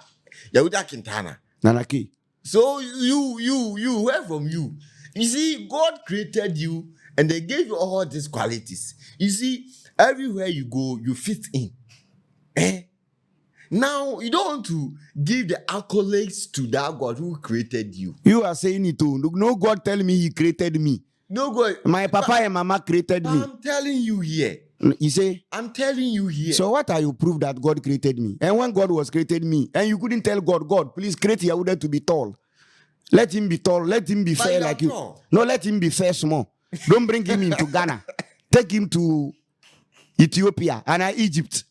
Yahudah Kintana. Nanaki. So you, where from you? You see, God created you and they gave you all these qualities. You see, everywhere you go, you fit in. Now, you don't want to give the accolades to that God who created you. You are saying it too. No God tell me he created me. No God. My papa and mama created me. I'm telling you here. You say? I'm telling you here. So what are you proof that God created me? And when God was created me, and you couldn't tell God, please create Yahudah to be tall. Let him be tall. Let him be fair like you. No, let him be fair small. Don't bring him into Ghana. Take him to Ethiopia and Egypt.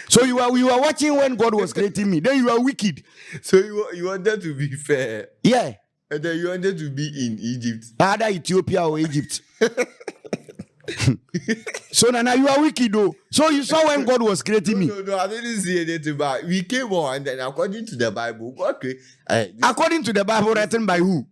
So you were watching when God was creating me. Then you are wicked. So you wanted to be fair. Yeah. And then you wanted to be in Egypt. Either Ethiopia or Egypt. So now you are wicked though. So you saw when God was creating me. No, I didn't see anything. But we came on and then according to the Bible, God according to the Bible written by who?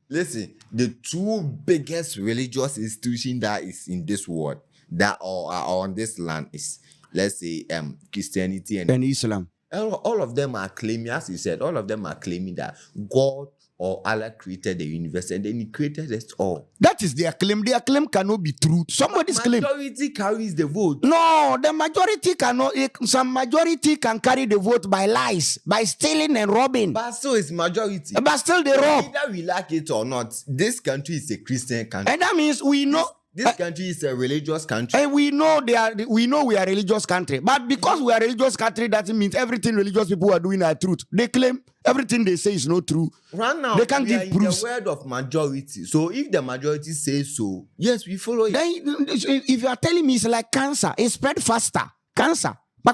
Listen, the two biggest religious institutions that is in this world, that are on this land is, let's say, Christianity and Islam. All of them are claiming, as you said, all of them are claiming that God or Allah created the universe and then he created us all. That is their claim. Their claim cannot be true. Somebody's claim. Majority carries the vote. No, the majority cannot. Some majority can carry the vote by lies, by stealing and robbing. But still it's majority. But still they rob. Either we like it or not, this country is a Christian country. And that means we know. This country is a religious country. And we know we are a religious country. But because we are a religious country, that means everything religious people are doing are truth. They claim everything they say is not true. Right now, they can't give proofs. The word of majority. So if the majority says so, yes, we follow it. Then if you are telling me it's like cancer, it spread faster. Cancer. So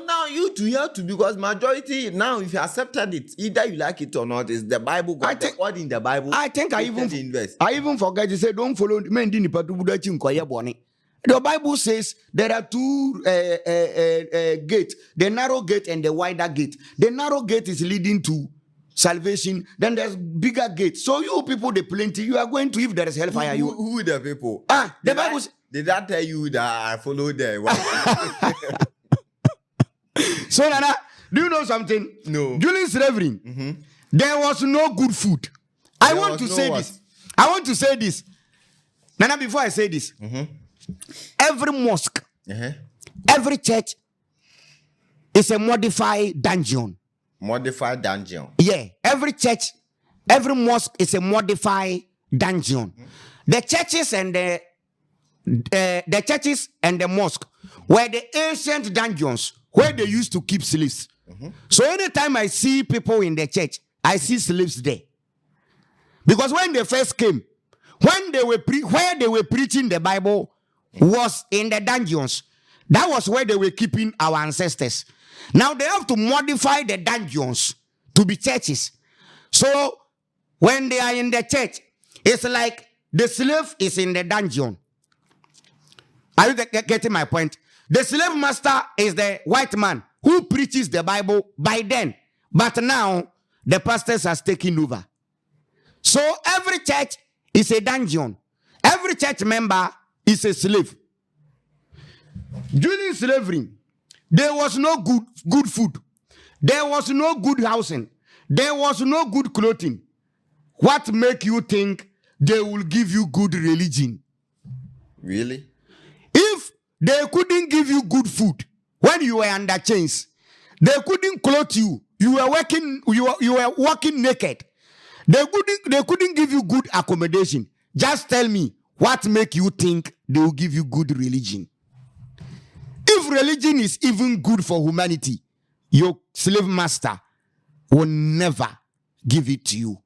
now you have to, because majority now, if you accepted it, either you like it or not, is the Bible. The word in the Bible. I think I even forget to say don't follow men. The Bible says there are two gates, the narrow gate and the wider gate. The narrow gate is leading to salvation. Then there's bigger gate. So you people, the plenty, you are going to, if there is hellfire. Who the people? The Bible. Did I tell you that I follow the So Nana, do you know something? No. During slavery, there was no good food. I want to say this. Nana, before I say this, every mosque, every church is a modified dungeon. Modified dungeon. Yeah. Every church, every mosque is a modified dungeon. The churches and the churches and the mosque were the ancient dungeons where they used to keep slaves. So anytime I see people in the church, I see slaves there. Because when they first came, when they were where they were preaching the Bible was in the dungeons. That was where they were keeping our ancestors. Now they have to modify the dungeons to be churches. So when they are in the church, it's like the slave is in the dungeon. Are you getting my point? The slave master is the white man who preaches the Bible by then. But now the pastors has taken over. So every church is a dungeon. Every church member is a slave. During slavery, there was no good food. There was no good housing. There was no good clothing. What make you think they will give you good religion? Really? If they couldn't give you good food when you were under chains, they couldn't clothe you. You were walking naked. They couldn't give you good accommodation. Just tell me what make you think they will give you good religion? If religion is even good for humanity, your slave master will never give it to you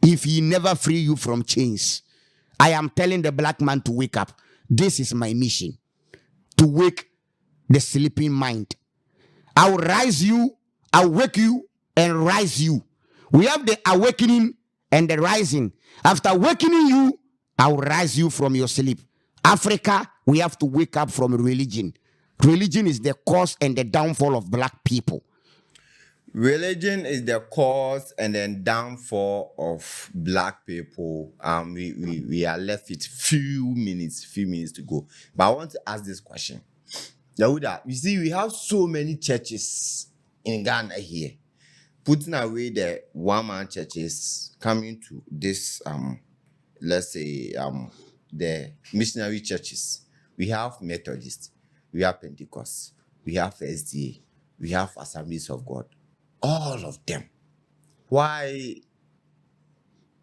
if he never free you from chains. I am telling the black man to wake up. This is my mission, to wake the sleeping mind. I'll rise you, I'll wake you and rise you. We have the awakening and the rising. After awakening you, I'll rise you from your sleep. Africa, we have to wake up from religion. Religion is the cause and the downfall of black people. Religion is the cause and then downfall of black people. We are left with few minutes to go. But I want to ask this question. Yahudah, you see, we have so many churches in Ghana here. Putting away the one-man churches, coming to this, let's say, the missionary churches. We have Methodists, we have Pentecost, we have SDA, we have Assemblies of God. All of them. Why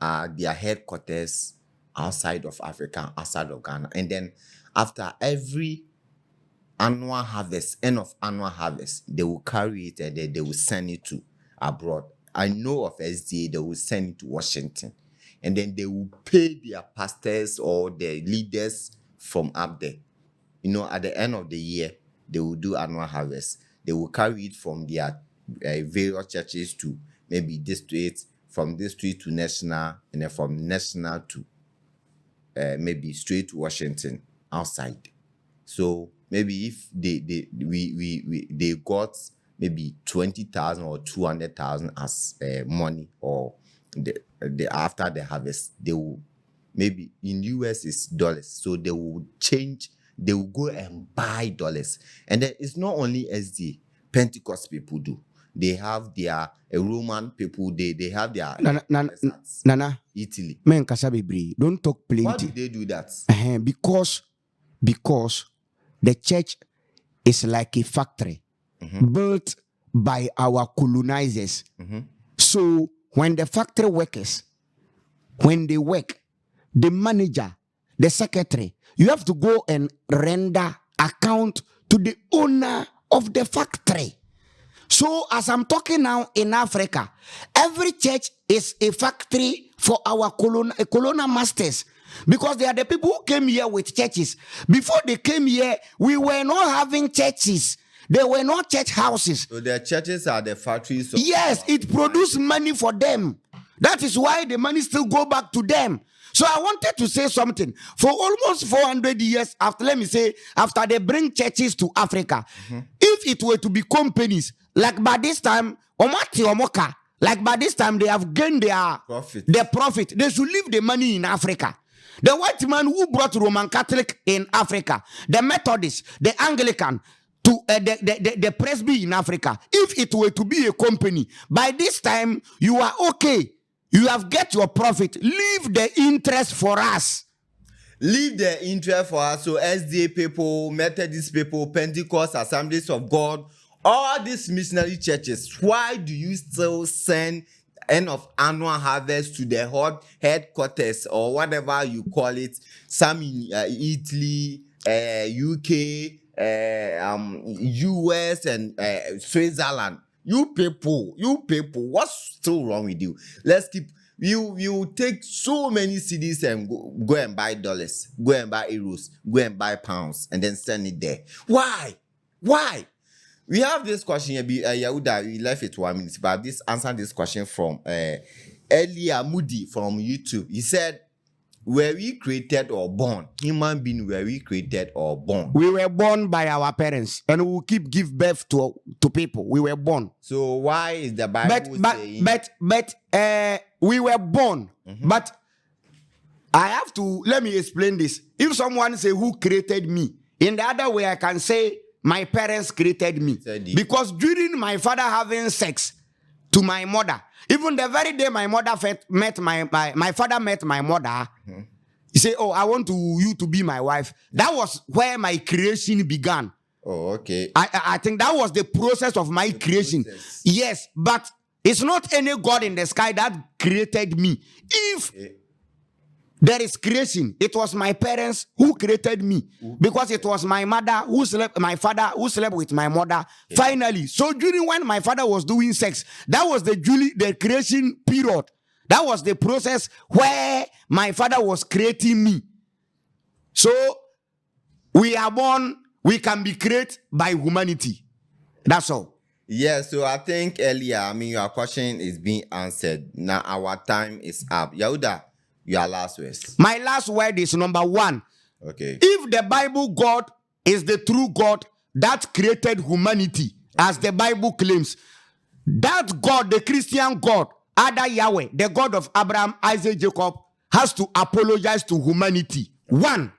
are their headquarters outside of Africa, outside of Ghana? And then after every annual harvest, end of annual harvest, they will carry it and then they will send it to abroad. I know of SDA, they will send it to Washington. And then they will pay their pastors or their leaders from up there. You know, at the end of the year, they will do annual harvest. They will carry it from their various churches to maybe district, from district to national, and then from national to maybe straight to Washington outside. So maybe if they got maybe 20,000 or 200,000 as money, or the after the harvest, they will maybe in US is dollars, so they will change. They will go and buy dollars, and then it's not only SD Pentecost people do. They have their Roman people. They have their Nana Italy. Men kasabibri. Don't talk plenty. Why do they do that? Because the church is like a factory built by our colonizers. So when the factory workers, when they work, the manager, the secretary, you have to go and render account to the owner of the factory. So as I'm talking now in Africa, every church is a factory for our colonial masters, because they are the people who came here with churches. Before they came here, we were not having churches. There were no church houses. So their churches are the factories. Yes, it produced money for them. That is why the money still go back to them. So I wanted to say something. For almost 400 years after, let me say, after they bring churches to Africa, if it were to be companies, like by this time, like by this time they have gained their profit. They should leave the money in Africa. The white man who brought Roman Catholic in Africa, the Methodist, the Anglican, to the Presby in Africa, if it were to be a company, by this time you are okay. You have get your profit. Leave the interest for us. Leave the interest for us. So SDA people, Methodist people, Pentecost, Assemblies of God, all these missionary churches, why do you still send end of annual harvest to the headquarters or whatever you call it. Some in Italy, UK, US, and Switzerland. You people, what's still wrong with you? Let's keep. You take so many CDs and go and buy dollars, go and buy euros, go and buy pounds, and then send it there. Why? We have this question here. Yahudah, we left it 1 minute, but answer this question from Elia Moody from YouTube. He said, were we created or born? Human being, were we created or born? We were born by our parents, and we will give birth to people. We were born. So why is the Bible saying? But we were born. Mm-hmm. But I have to, let me explain this. If someone say who created me, in the other way I can say my parents created me. Because during my father having sex to my mother, even the very day my mother met my father met my mother, mm-hmm. He said, oh, I want you to be my wife. That was where my creation began. Oh, okay. I think that was the process of my creation. Process. Yes, but it's not any God in the sky that created me. If there is creation, it was my parents who created me. Because it was my father who slept with my mother. Yeah. Finally, so during when my father was doing sex, that was the creation period. That was the process where my father was creating me. So we are born, we can be created by humanity. That's all. Yeah, so I think earlier, your question is being answered. Now our time is up. Yahudah, your last words. My last word is number 1. Okay. If the Bible God is the true God that created humanity, as the Bible claims, that God, the Christian God, Ada Yahweh, the God of Abraham, Isaac, Jacob, has to apologize to humanity. 1,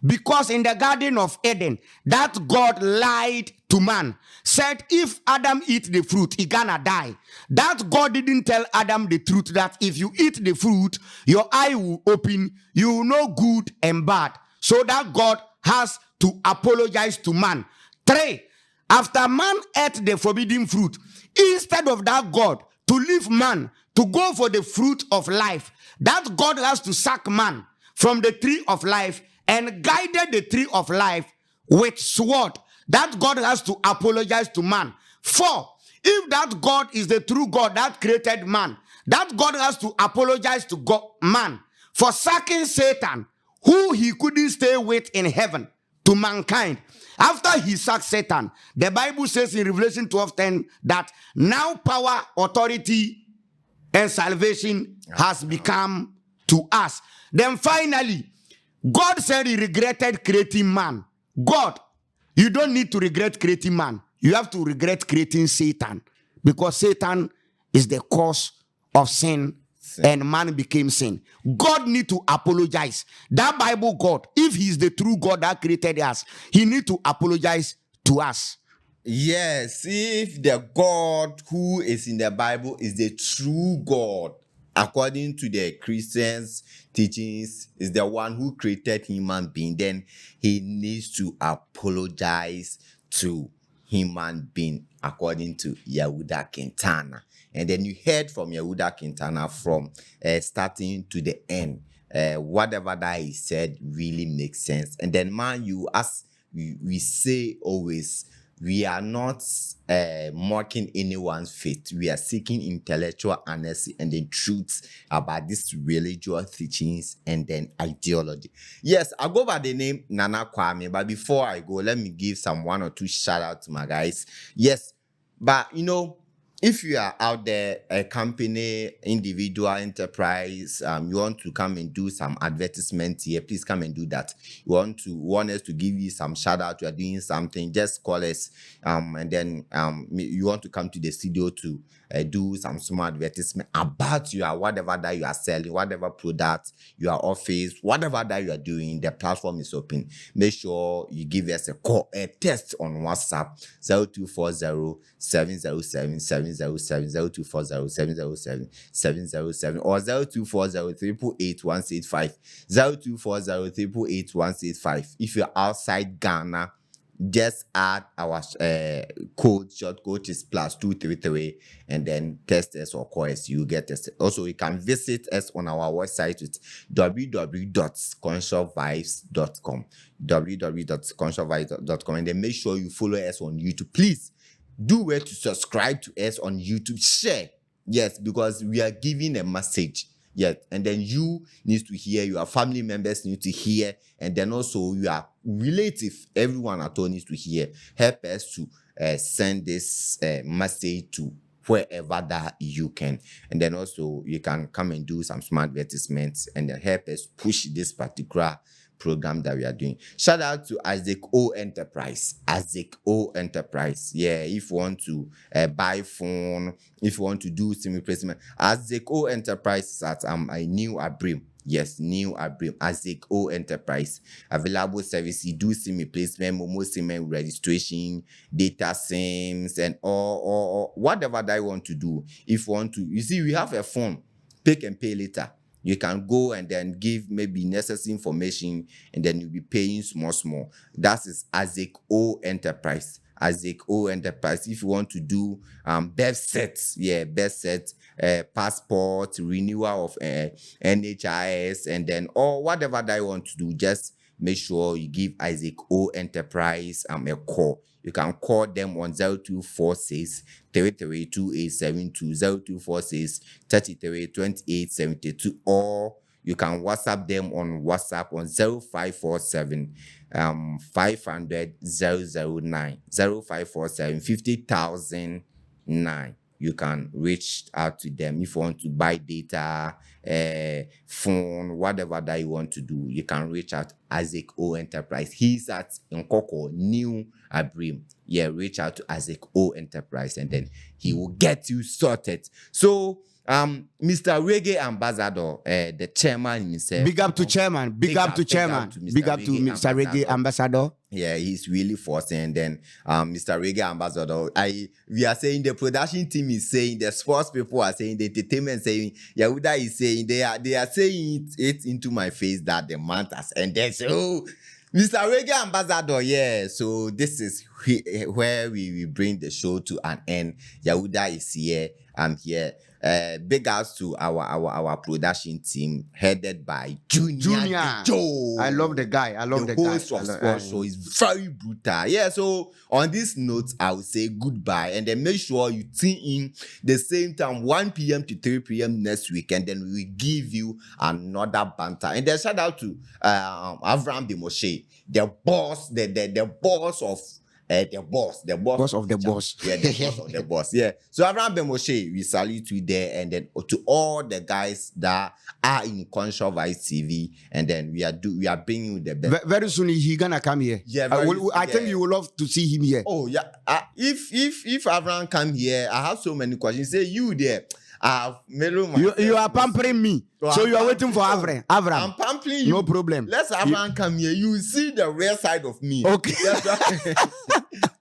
because in the Garden of Eden, that God lied to man, said if Adam eat the fruit, he gonna die. That God didn't tell Adam the truth, that if you eat the fruit, your eye will open, you will know good and bad. So that God has to apologize to man. 3, after man ate the forbidden fruit, instead of that God to leave man to go for the fruit of life, that God has to sack man from the tree of life and guided the tree of life with sword. That God has to apologize to man. 4, if that God is the true God that created man, that God has to apologize to man for sacking Satan, who he couldn't stay with in heaven, to mankind. After he sacked Satan, the Bible says in Revelation 12:10 that now power, authority, and salvation has become to us. Then finally, God said he regretted creating man. God, you don't need to regret creating man. You have to regret creating Satan, because Satan is the cause of sin. And man became sin. God need to apologize. That Bible God, if he is the true God that created us, he need to apologize to us. Yes, if the God who is in the Bible is the true God, according to the Christians' teachings, is the one who created human being, then he needs to apologize to human being, according to Yahudah Kintana. And then you heard from Yahudah Kintana from starting to the end. Whatever that he said really makes sense. And then, man, as we say always, we are not mocking anyone's faith. We are seeking intellectual honesty and the truth about these religious teachings and then ideology. Yes, I go by the name Nana Kwame, but before I go, let me give some 1 or 2 shout out to my guys. Yes, but if you are out there, a company, individual, enterprise, you want to come and do some advertisement here, please come and do that. You want us to give you some shout out, you are doing something, just call us, and then you want to come to the studio to do some small advertisement about whatever that you are selling, whatever product, your office, whatever that you are doing, the platform is open. Make sure you give us a call, a text on WhatsApp, 0240 707 707 0240 707 707 or 0240 888 185 0240 888 185. If you're outside Ghana, just add our code. Short code is +233, and then test us or call us. You get us. Also, you can visit us on our website with www.consciousvibes.com, www.consciousvibes.com, and then make sure you follow us on YouTube. Please do well to subscribe to us on YouTube. Share, yes, because we are giving a message. Yes, and then you need to hear, your family members need to hear, and then also your relative, everyone at all needs to hear. Help us to send this message to wherever that you can, and then also you can come and do some smart advertisements and then help us push this particular program that we are doing. Shout out to Isaac O Enterprise. Isaac O Enterprise. Yeah, if you want to buy phone, if you want to do SIM replacement, Isaac O Enterprise is at a New Abrim. Yes, New Abrim. Isaac O Enterprise. Available service. You do SIM replacement, Momo SIM registration, data SIMs, and or whatever that you want to do. If you want to, you see, we have a phone. Pick and pay later. You can go and then give maybe necessary information, and then you'll be paying small. That is Isaac O Enterprise. Isaac O Enterprise. If you want to do birth sets, passport, renewal of NHIS, and then or whatever that you want to do, just make sure you give Isaac O Enterprise a call. You can call them on 0246 332872, 0246 332872, or you can WhatsApp them on WhatsApp on 0547 500 009, 0547 50009. You can reach out to them if you want to buy data, phone, whatever that you want to do. You can reach out Isaac O Enterprise. He's at Nkoko, New Abrim. Yeah, reach out to Isaac O Enterprise, and then he will get you sorted. So, Mr. Reggae Ambassador, the chairman himself. Big up to chairman. Big up to Mr. Reggae Ambassador. Yeah, he's really forcing. And then Mr. Reggae Ambassador, we are saying the production team is saying, the sports people are saying, the entertainment saying, Yahudah is saying, they are saying it into my face that the month has ended. So Mr. Reggae Ambassador, yeah. So this is where we bring the show to an end. Yahudah is here. I'm here. Big ups to our production team headed by Junior Joe. I love the guy. The host of Sports Show is very brutal. Yeah, so on this note, I will say goodbye, and then make sure you tune in the same time, 1 p.m. to 3 p.m. next week, and then we will give you another banter. And then shout out to Avram Bimoshe, the boss, the boss of the boss of the boss. Yeah, the boss of the boss. Yeah. So Abraham Bemoshe, we salute you there, and then to all the guys that are in Conscious Vibes TV, and then we are bringing you the best. Very soon he gonna come here. Yeah, I think you will love to see him here. Oh yeah. If Abraham come here, I have so many questions. Say you there. You are pampering me. So you are waiting for Avram. I'm pampering you. No problem. Let's Avram come here. You see the real side of me. Okay.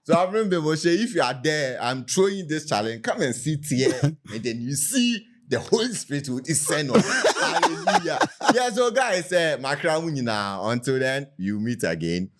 So Avram Bemoshe, if you are there, I'm throwing this challenge. Come and sit here, and then you see the Holy Spirit will descend on you. Hallelujah. Yeah, so guys, until then, you meet again.